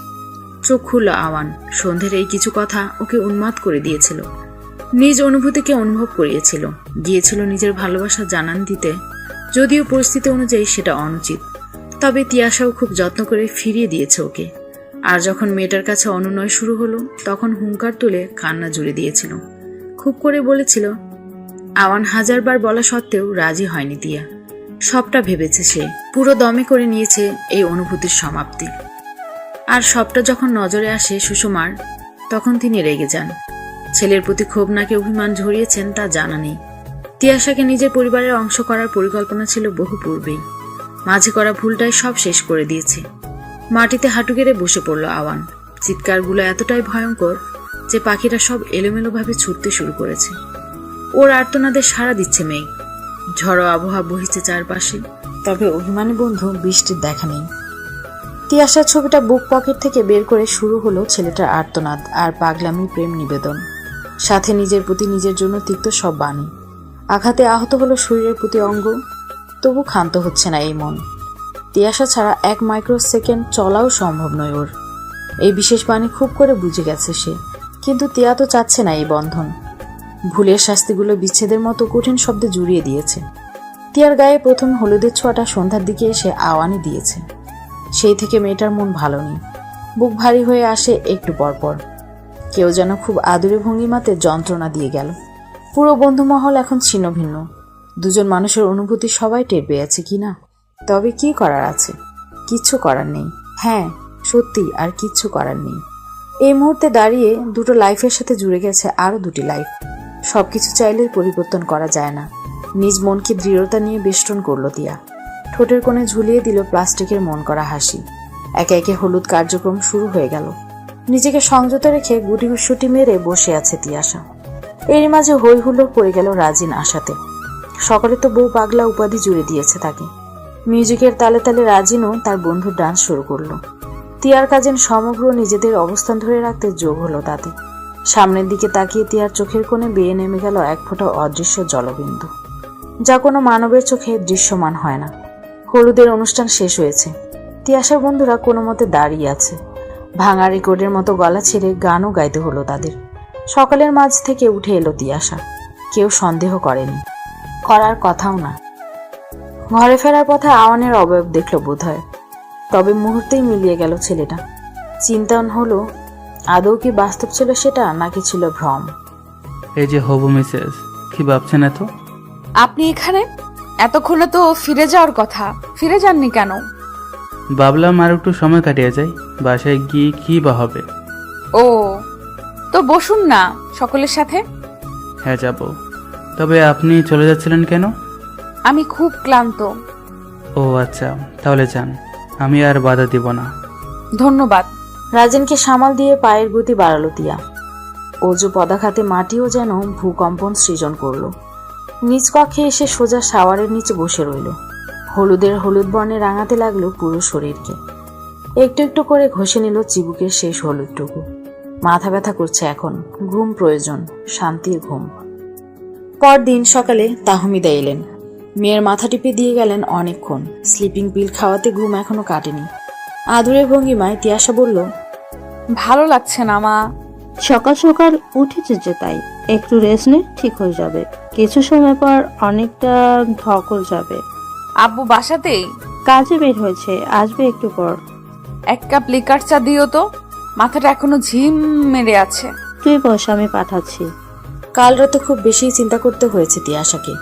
চোখ খুলল আওয়ান। সন্ধ্যের এই কিছু কথা ওকে উন্মাদ করে দিয়েছিল। নিজ অনুভূতিকে অনুভব করিয়েছিল, গিয়েছিল নিজের ভালোবাসা জানান দিতে, যদিও পরিস্থিতি অনুযায়ী সেটা অনুচিত। তবে তিয়াশাও খুব যত্ন করে ফিরিয়ে দিয়েছে ওকে। আর যখন মেয়েটার কাছে অনুনয় শুরু হলো, তখন হুঙ্কার তুলে কান্না জুড়ে দিয়েছিল। খুব করে বলেছিল। আওয়ান হাজারবার বলা সত্ত্বেও রাজি হয়নি তিয়া। সবটা ভেবেছে সে, পুরো দমে করে নিয়েছে এই অনুভূতির সমাপ্তি। আর সবটা যখন নজরে আসে সুষমার, তখন তিনি রেগে যান। ছেলের প্রতি ক্ষোভ নাকি অভিমান ঝরিয়েছেন তা জানা নেই। তিয়াশাকে নিজের পরিবারের অংশ করার পরিকল্পনা ছিল বহু পূর্বেই। মাঝে করা ভুলটাই সব শেষ করে দিয়েছে। মাটিতে হাঁটু গেড়ে বসে পড়ল আওয়ান। চিৎকারগুলো এতটাই ভয়ঙ্কর যে পাখিরা সব এলোমেলোভাবে ছুটতে শুরু করেছে। ওর আর্তনাদে সাড়া দিচ্ছে মেঘ। ঝড়ো আবহাওয়া বহিছে চারপাশে, তবে অভিমানী বন্ধু বৃষ্টির দেখা নেই। তিয়াশার ছবিটা বুক পকেট থেকে বের করে শুরু হলো ছেলেটার আর্তনাদ আর পাগলামি প্রেম নিবেদন, সাথে নিজের প্রতি নিজের জন্য তিক্ত সব বাণী। আঘাতে আহত হলো শরীরের প্রতি অঙ্গ, তবু ক্ষান্ত হচ্ছে না এই মন। তিয়াশা ছাড়া 1 মাইক্রোসেকেন্ড চলাও সম্ভব নয় ওর। এই বিশেষ বাণী খুব করে বুঝে গেছে সে, কিন্তু তিয়া তো চাচ্ছে না এই বন্ধন। ভুলের শাস্তিগুলো বিচ্ছেদের মতো কঠিন শব্দে জুড়িয়ে দিয়েছে। তিয়ার গায়ে প্রথম হলুদের ছোঁয়াটা সন্ধ্যার দিকে এসে আওয়ানি দিয়েছে। সেই থেকে মেয়েটার মন ভালো নেই, বুক ভারী হয়ে আসে একটু পরপর। কেউ যেন খুব আদুরে ভঙ্গিমাতে যন্ত্রণা দিয়ে গেল। পুরো বন্ধুমহল এখন ছিন্ন ভিন্ন। দুজন মানুষের অনুভূতি সবাই টের পেয়েছে কিনা। তবে কি করার আছে? কিচ্ছু করার নেই। হ্যাঁ, সত্যি আর কিচ্ছু করার নেই। এই মুহূর্তে দাঁড়িয়ে দুটো লাইফের সাথে জুড়ে গেছে আরো 2টি লাইফ। সবকিছু চাইলে পরিবর্তন করা যায় না। নিজ মনকে দৃঢ়তা নিয়ে বেষ্টন করলো তিয়া। ঠোঁটের কোণে ঝুলিয়ে দিল প্লাস্টিকের মন করা হাসি। একে একে হলুদ কার্যক্রম শুরু হয়ে গেল। নিজেকে সংযত রেখে গুটিগুসুটি মেরে বসে আছে তিয়াশা। এরই মাঝে হই হুল্লোড় পড়ে গেল রাজিন আশাতে। সকলে তো বউ পাগলা উপাধি জুড়ে দিয়েছে তাকে। মিউজিকের তালে তালে রাজিনও তার বন্ধুর ডান্স শুরু করলো। তিয়ার কাজিন সমগ্র নিজেদের অবস্থান ধরে রাখতে যোগ হলো তাতে। সামনের দিকে তাকিয়ে তিয়ার চোখের কোণে বেয়ে নেমে গেল এক ফোঁটা অদৃশ্য জলবিন্দু, যা কোনো মানবের চোখে দৃশ্যমান হয় না। হলুদের অনুষ্ঠান শেষ হয়েছে। তিয়াশার বন্ধুরা কোনো মতে দাঁড়িয়ে আছে। ভাঙা রেকর্ডের মতো গলা ছেড়ে গানও গাইতে হলো তাদের। সকালের মাঝ থেকে উঠে এলো তিয়াশা। কেউ সন্দেহ করেনি, করার কথাও না। ঘরে ফেরার পথে আওয়ানের অবয়ব দেখলো বোধহয়। তবে মুহূর্তেই মিলিয়ে গেল ছেলেটা। চিন্তন হলো আদৌ কি বাস্তব ছিল সেটা, নাকি ছিল ভ্রম। এই যে হবু মিসেস, কি ভাবছেন এত? আপনি এখানে? এতক্ষণে তো ফিরে যাওয়ার কথা, ফিরে যাননি কেন? ভাবলাম আর একটু সময় কাটিয়ে যাই, বাসায় গিয়ে কি বা হবে। ও, তো বসুন না সকলের সাথে। হ্যাঁ যাব। তবে আপনি চলে যাচ্ছিলেন কেন? আমি খুব ক্লান্ত। ও আচ্ছা, তাহলে যান, আমি আর বাধা দিব না। ধন্যবাদ। রাজিনকে সামাল দিয়ে পায়ের গতি বাড়ালো তিয়া। অজু পদাঘাতে মাটিও যেন ভূকম্পন সৃজন করলো। নিজ কক্ষে এসে সোজা শাওয়ারের নিচে বসে রইল। হলুদের হলুদ বর্ণে রাঙাতে লাগলো পুরো শরীরকে। একটু একটু করে ঘষে নিল চিবুকের শেষ হলুদটুকু। মাথা ব্যথা করছে এখন, ঘুম প্রয়োজন, শান্তির ঘুম। পরদিন সকালে তাহমিদা এলেন। মেয়ের মাথা টিপে দিয়ে গেলেন অনেকক্ষণ। স্লিপিং পিল খাওয়াতে ঘুম এখনো কাটেনি। আদুরে ভঙ্গিমায় তিয়াশা বলল, ভালো লাগছে না মা। সকাল সকাল উঠেছে যে তাই, একটু রেস্ট নে, ঠিক হয়ে যাবে। কিছু সময় পর অনেকটা ধকল যাবে। আব্বু বাসাতেই? কাজে বের হয়েছে, আসবে একটু পর। 1 কাপ লিকার চা দিও তো, মাথাটা এখনো ঝিম মেরে আছে। তুই বস, আমি পাঠাচ্ছি। কাল রাতে খুব বেশি চিন্তা করতে হয়েছে তিয়াশাকে।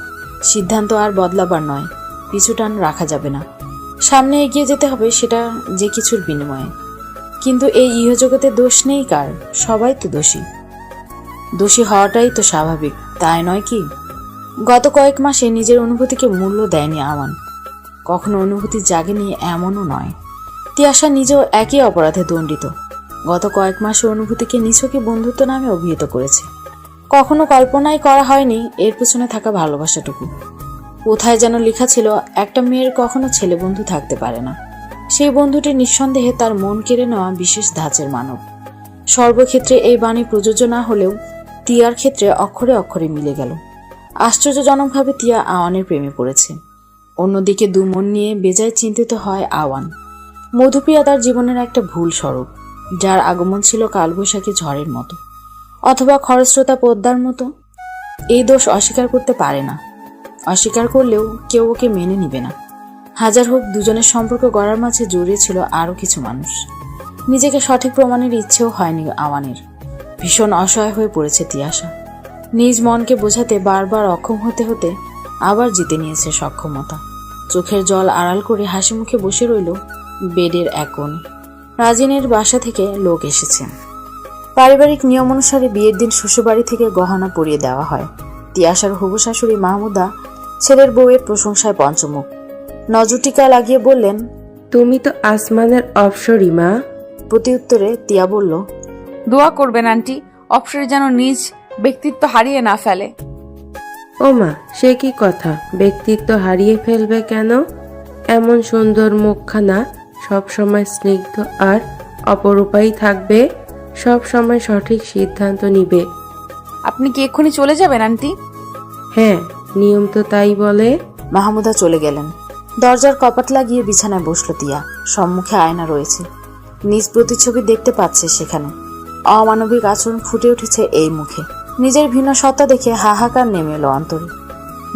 সিদ্ধান্ত আর বদলাবার নয়, পিছুটান রাখা যাবে না। সামনে এগিয়ে যেতে হবে, সেটা যে কিছুর বিনিময়ে। কিন্তু এই ইহজগতে দোষ নেই কার, সবাই তো দোষী। দোষী হওয়াটাই তো স্বাভাবিক, তাই নয় কি? গত কয়েক মাসে নিজের অনুভূতিকে মূল্য দেয়নি আওয়ান। কখনো অনুভূতি জাগেনি এমনও নয়। তিয়াশা নিজেও একই অপরাধে দণ্ডিত। গত কয়েক মাসে অনুভূতিকে নিছকই বন্ধুত্ব নামে অভিহিত করেছে। কখনো কল্পনাই করা হয়নি এর পেছনে থাকা ভালোবাসাটুকু। কোথায় যেন লেখা ছিল একটা মেয়ের কখনো ছেলে বন্ধু থাকতে পারে না। সেই বন্ধুটি নিঃসন্দেহে তার মন কেড়ে নেওয়া বিশেষ ধাঁচের মানব। সর্বক্ষেত্রে এই বাণী প্রযোজ্য না হলেও তিয়ার ক্ষেত্রে অক্ষরে অক্ষরে মিলে গেল। আশ্চর্যজনকভাবে তিয়া আওয়ানের প্রেমে পড়েছে। অন্যদিকে দুমন নিয়ে বেজায় চিন্তিত হয় আওয়ান। মধুপ্রিয়া তার জীবনের একটা ভুল স্বরূপ, যার আগমন ছিল কালবৈশাখী ঝড়ের মতো অথবা খরস্রোতা পদ্মার মতো। এই দোষ অস্বীকার করতে পারে না, অস্বীকার করলেও কেউ ওকে মেনে নিবে না। হাজার হোক, দুজনের সম্পর্ক গড়ার মাঝে জড়িয়ে ছিল আরও কিছু মানুষ। নিজেকে সঠিক প্রমাণের ইচ্ছেও হয়নি আওয়ানের। ভীষণ অসহায় হয়ে পড়েছে তিয়াশা। নিজ মনকে বোঝাতে বারবার অক্ষম হতে হতে আবার জিতে নিয়েছে সক্ষমতা। চোখের জল আড়াল করে হাসি মুখে বসে রইল বেডের এক কোণে। রাজিনের বাসা থেকে লোক এসেছে। পারিবারিক নিয়ম অনুসারে বিয়ের দিন শ্বশুরবাড়ি থেকে গহনা পরিয়ে দেওয়া হয়। তিয়াশার হবু শাশুড়ি মাহমুদা ছেলের বউয়ের প্রশংসায় পঞ্চমুখ। নজরটিকা লাগিয়ে বললেন, তুমি তো আসমানের অপসরী মা। প্রতি উত্তরে তিয়া বলল, দোয়া করবেন আন্টি, অপসরে যেন নিজ ব্যক্তিত্ব হারিয়ে না ফেলে। ও মা, সে কি কথা, ব্যক্তিত্ব হারিয়ে ফেলবে কেন? এমন সুন্দর মুখখানা সব সময় স্নিগ্ধ আর অপরূপাই থাকবে, সব সময় সঠিক সিদ্ধান্ত নিবে। আপনি কি এক্ষুনি চলে যাবেন আন্টি? হ্যাঁ, নিয়ম তো তাই বলে। মাহমুদা চলে গেলেন। দরজার কপাট লাগিয়ে বিছানায় বসল তিয়া। সম্মুখে আয়না রয়েছে, নিজ প্রতিচ্ছবি দেখতে পাচ্ছে সেখানে। অমানবিক আচরণ ফুটে উঠেছে এই মুখে। নিজের ভিন্ন সত্তা দেখে হাহাকার নেমে এলো অন্তরে।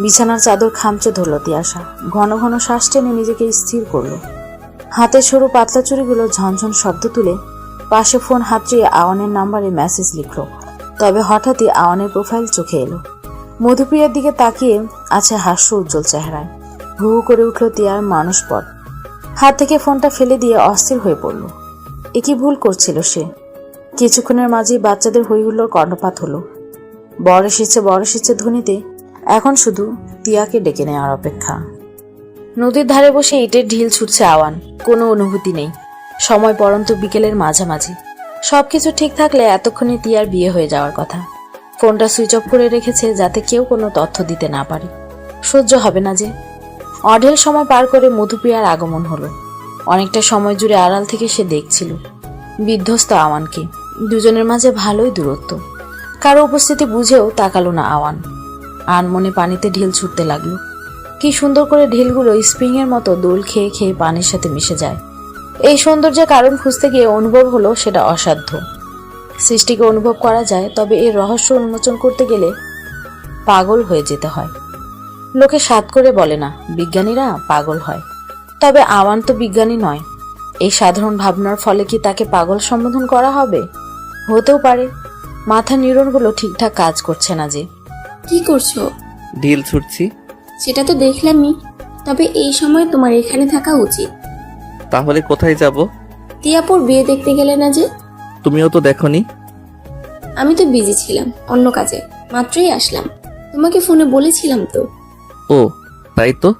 বিছানার চাদর খামচে ধরল তিয়াশা। ঘন ঘন শ্বাস টেনে নিজেকে স্থির করল। হাতের সরু পাতলা চুড়িগুলো ঝনঝন শব্দ তুলে পাশে ফোন হাতড়িয়ে আওয়ানের নাম্বারে মেসেজ লিখল। তবে হঠাৎই আওয়ানের প্রোফাইল চোখে এলো। মধুপ্রিয়ার দিকে তাকিয়ে আছে হাস্য উজ্জ্বল চেহারায়। হু হু করে উঠল তিয়ার মানসপট। হাত থেকে ফোনটা ফেলে দিয়ে অস্থির হয়ে পড়ল। এ কি ভুল করছিল সে? কিছুক্ষণের মাঝেই বাচ্চাদের হইহুল্লোর কর্ণপাত হলো। বড় এসেছে ধ্বনিতে এখন শুধু তিয়াকে ডেকে নেওয়ার অপেক্ষা। নদীর ধারে বসে ইটের ঢিল ছুটছে আওয়ান। কোনো অনুভূতি নেই। সময় পরন্ত বিকেলের মাঝামাঝি। সবকিছু ঠিক থাকলে এতক্ষণে তিয়ার বিয়ে হয়ে যাওয়ার কথা। ফোনটা সুইচ অফ করে রেখেছে যাতে কেউ কোনো তথ্য দিতে না পারে। সহ্য হবে না যে। অঢেল সময় পার করে মধুপ্রিয়ার আগমন হলো। অনেকটা সময় জুড়ে আড়াল থেকে সে দেখছিল বিধ্বস্ত আওয়ানকে। দুজনের মাঝে ভালোই দূরত্ব। কারো উপস্থিতি বুঝেও তাকালো না আওয়ান। আনমনে পানিতে ঢিল ছুটতে লাগলো। কি সুন্দর করে ঢিলগুলো স্প্রিং এর মতো দোল খেয়ে খেয়ে পানির সাথে মিশে যায়। এই সৌন্দর্যের কারণ খুঁজতে গিয়ে অনুভব হলো সেটা অসাধ্য। সৃষ্টিকে অনুভব করা যায়, তবে এর রহস্য উন্মোচন করতে গেলে পাগল হয়ে যেতে হয়। লোকে সাধ করে বলে না বিজ্ঞানীরা পাগল হয়, তবে আওয়ান তো বিজ্ঞানী নয়। এই সাধারণ ভাবনার ফলে কি তাকে পাগল সম্বোধন করা হবে? হতেও পারে। মাথার নিউরনগুলো ঠিকঠাক কাজ করছে না যে। কি করছো? ঢিল ছুটছি। সেটা তো দেখলামই, তবে এই সময় তোমার এখানে থাকা উচিত। তাহলে কোথায় যাব? তিয়াপুর বিয়ে দেখতে গেলে না যে? তুমিও তো দেখোনি। আমি তো বিজি ছিলাম অন্য কাজে, মাত্রই আসলাম। তোমাকে ফোনে বলেছিলাম তো। ও তাই তো,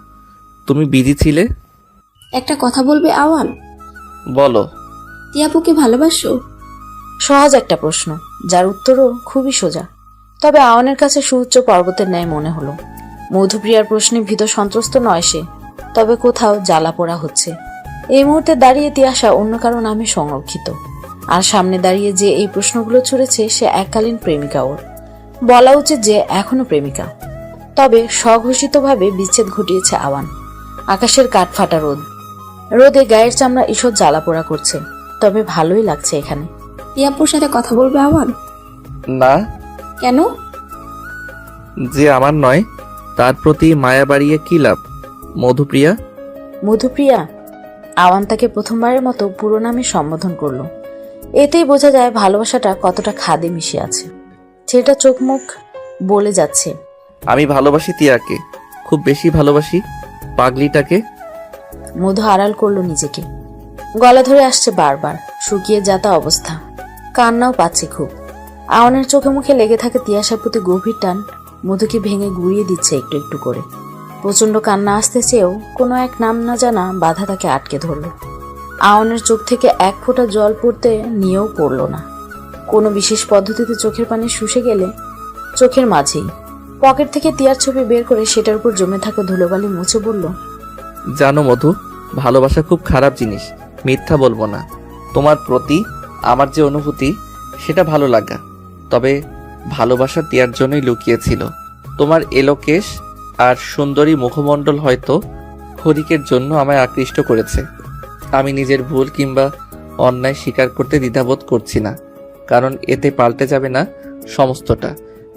তুমি বিজি ছিলে। একটা কথা বলবে আওয়ান? বলো। তিয়াপুকে ভালোবাসো? সহজ একটা প্রশ্ন, যার উত্তরও খুবই সোজা। তবে আওয়ানের কাছে সুউচ্চ পর্বতের ন্যায় মনে হলো। মধুপ্রিয়ার প্রশ্নে ভীত সন্ত্রস্ত নয় সে, তবে কোথাও জ্বালা পোড়া হচ্ছে। এই মুহূর্তে দাঁড়িয়ে তিয়াশা অন্য কারো নামে সংরক্ষিত। আর সামনে দাঁড়িয়ে যে এই প্রশ্নগুলো ছুড়েছে সে এককালীন প্রেমিকা। ওর বলা উচিত যে এখনো প্রেমিকা। তবে স্বঘোষিতভাবে বিচ্ছেদ ঘটিয়েছে আওয়ান। আকাশের কাঠফাটা রোদ, রোদে গায়ের চামড়া ঈষৎ জ্বালা পোড়া করছে। তবে ভালোই লাগছে এখানে। তিয়াপুর সাথে কথা বলবে আওয়ান? না। কেন? যে আমার নয় তার প্রতি মায়া বাড়িয়ে কি লাভ? মধুপ্রিয়া। মধুপ্রিয়া? আওয়ান তাকে প্রথমবারের মতো পুরো নামে সম্বোধন করলো। এতেই বোঝা যায় ভালোবাসাটা কতটা খাদে মিশে আছে। ছেলেটা চোখ মুখ বলে যাচ্ছে, আমি ভালোবাসি তিয়াকে, খুব বেশি ভালোবাসি পাগলিটাকে। মধু আড়াল করলো নিজেকে। গলা ধরে আসছে বারবার, শুকিয়ে যাতা অবস্থা। কান্নাও পাচ্ছে খুব। আওয়ানের চোখে মুখে লেগে থাকে তিয়াশার প্রতি গভীর টান। মধুকে ভেঙে গুড়িয়ে দিচ্ছে একটু একটু করে। প্রচন্ড কান্না আসতে চেয়েও কোনো এক নাম না জানা বাধা তাকে আটকে ধরল। আওয়ানের চোখ থেকে এক ফোঁটা জল পড়তে নিয়েও পড়ল না। কোনো বিশেষ পদ্ধতিতে চোখের পানি শুষে গেলে চোখের মাঝেই পকেট থেকে তিয়ার ছবি বের করে সেটার উপর জমে থাকা ধুলোবালি মুছে বলল, জানো মধু, ভালোবাসা খুব খারাপ জিনিস, মিথ্যা বলবো না। তোমার প্রতি আমার যে অনুভূতি সেটা ভালো লাগা, তবে ভালোবাসা তিয়ার জন্যই লুকিয়েছিল। তোমার এলোকেশ আর সুন্দরী মুখমণ্ডল হয়তো ক্ষণিকের জন্য আমায় আকৃষ্ট করেছে। আমি নিজের ভুল কিংবা অন্যায় স্বীকার করতে দ্বিধাবোধ করছি না, কারণ এতে পাল্টে যাবে না সমস্তটা।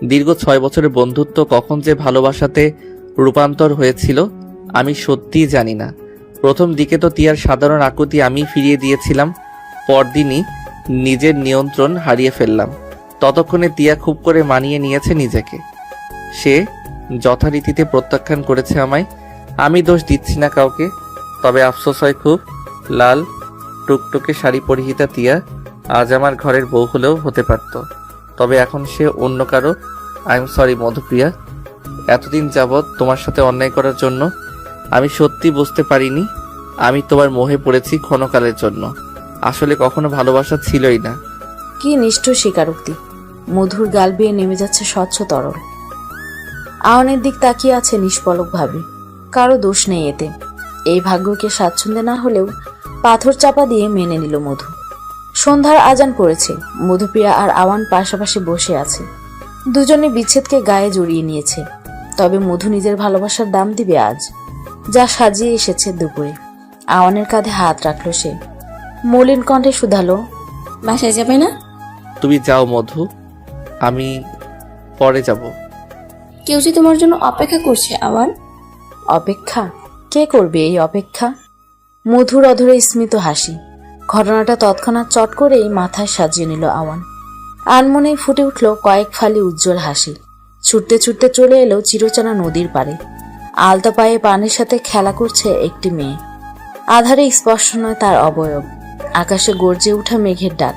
দীর্ঘ 6 বছরের বন্ধুত্ব কখন যে ভালোবাসাতে রূপান্তর হয়েছিল আমি সত্যিই জানি না। প্রথম দিকে তো তিয়ার সাধারণ আকুতি আমি ফিরিয়ে দিয়েছিলাম, পরদিনই নিজের নিয়ন্ত্রণ হারিয়ে ফেললাম। ততক্ষণে তিয়া খুব করে মানিয়ে নিয়েছে নিজেকে। সে যথারীতিতে প্রত্যাখ্যান করেছে আমায়। আমি দোষ দিচ্ছি না কাউকে, তবে আফসোস হয় খুব। লাল টুকটুকে শাড়ি পরিহিতা তিয়া আজ আমার ঘরের বউ হলেও হতে পারত, তবে এখন সে অন্য কারো। আই এম সরি মধুপ্রিয়া, এতদিন যাবৎ তোমার সাথে অন্যায় করার জন্য। আমি সত্যি বুঝতে পারিনি আমি তোমার মোহে পড়েছি ক্ষণকালের জন্য। আসলে কখনো ভালোবাসা ছিলই না। কি নিষ্ঠুর স্বীকারোক্তি। মধুর গাল বেয়ে নেমে যাচ্ছে স্বচ্ছ তরল। আওয়ানের দিক তাকিয়ে আছে নিষ্পলকভাবে। কারো দোষ নেই এতে। এই ভাগ্যকে স্বাচ্ছন্দ্য না হলেও পাথর চাপা দিয়ে মেনে নিল মধু। সন্ধ্যার আজান পড়েছে। মধুপ্রিয়া আর আওয়ান পাশাপাশি বসে আছে। দুজনে বিচ্ছেদকে গায়ে জড়িয়ে নিয়েছে। তবে মধু নিজের ভালোবাসার দাম দিবে আজ, যা সাজিয়ে এসেছে দুপুরে। আওয়ানের কাঁধে হাত রাখলো সে। মলিন কণ্ঠে শুধালো, বাসায় যাবে না? তুমি যাও মধু, আমি পরে যাব। কেউ যে তোমার জন্য অপেক্ষা করছে আওয়ান। অপেক্ষা? কে করবে এই অপেক্ষা? মধুর অধরে স্মিত হাসি। ঘটনাটা তৎক্ষণাৎ চট করেই মাথায় সাজিয়ে নিল আওয়ান। আনমনেই ফুটে উঠল কয়েক ফালি উজ্জ্বল হাসি। ছুটতে ছুটতে চলে এলো চিরচেনা নদীর পাড়ে। আলতা পায়ে পানির সাথে খেলা করছে একটি মেয়ে। আধারে স্পষ্ট নয় তার অবয়ব, আকাশে গর্জে ওঠা মেঘের ডাক।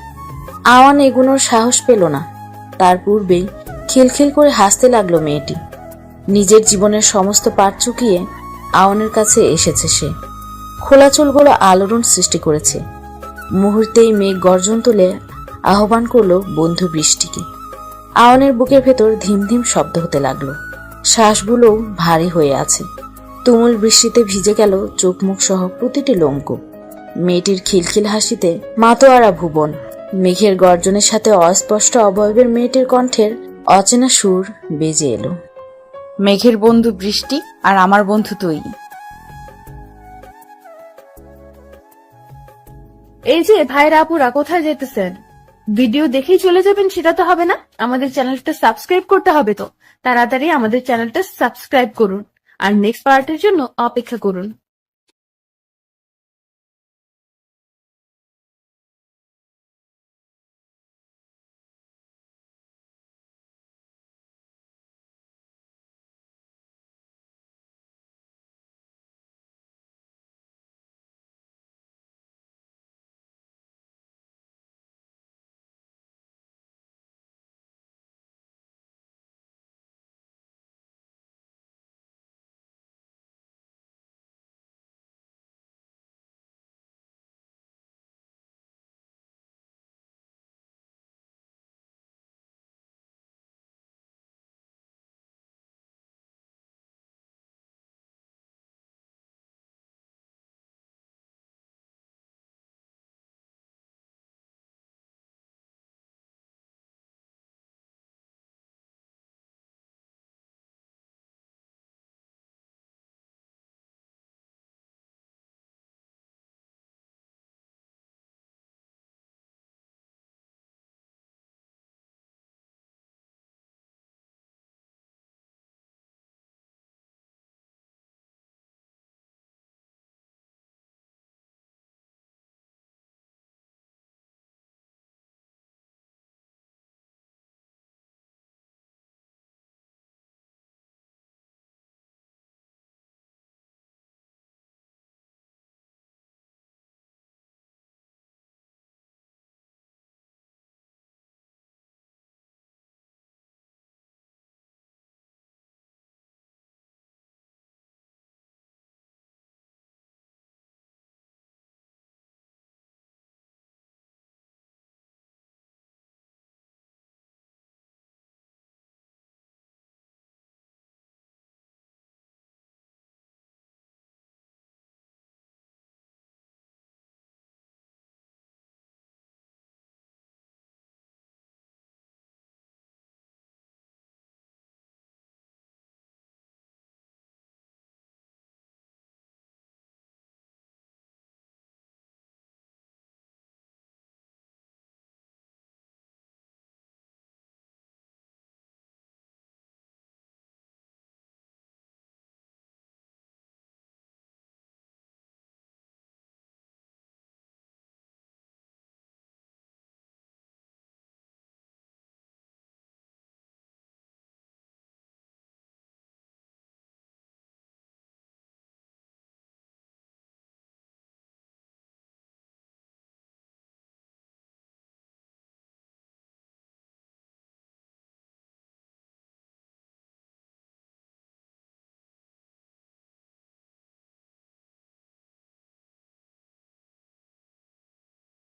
আওয়ান এগুনোর সাহস পেল না। তার পূর্বেই খিলখিল করে হাসতে লাগলো মেয়েটি। নিজের জীবনের সমস্ত পাট চুকিয়ে আওয়ানের কাছে এসেছে সে। খোলা চুলগুলো আলোড়ন সৃষ্টি করেছে। মুহূর্তেই মেঘ গর্জন তুলে আহ্বান করলো বন্ধু বৃষ্টিকে। আওয়ানের বুকের ভেতর ধিমধিম শব্দ হতে লাগলো। শ্বাসগুলোও ভারী হয়ে আছে। তুমুল বৃষ্টিতে ভিজে গেল চোখ মুখ সহ প্রতিটি লোমকূপ। মেয়েটির খিলখিল হাসিতে মাতোয়ারা ভুবন। মেঘের গর্জনের সাথে অস্পষ্ট অবয়বের মেয়েটির কণ্ঠের অচেনা সুর বেজে এলো। মেঘের বন্ধু বৃষ্টি আর আমার বন্ধু তুই। এই যে ভাইরা আপুরা কোথায় যেতেছেন? ভিডিও দেখেই চলে যাবেন সেটা তো হবে না, আমাদের চ্যানেলটা সাবস্ক্রাইব করতে হবে। তো তাড়াতাড়ি আমাদের চ্যানেলটা সাবস্ক্রাইব করুন আর নেক্সট পার্টের জন্য অপেক্ষা করুন।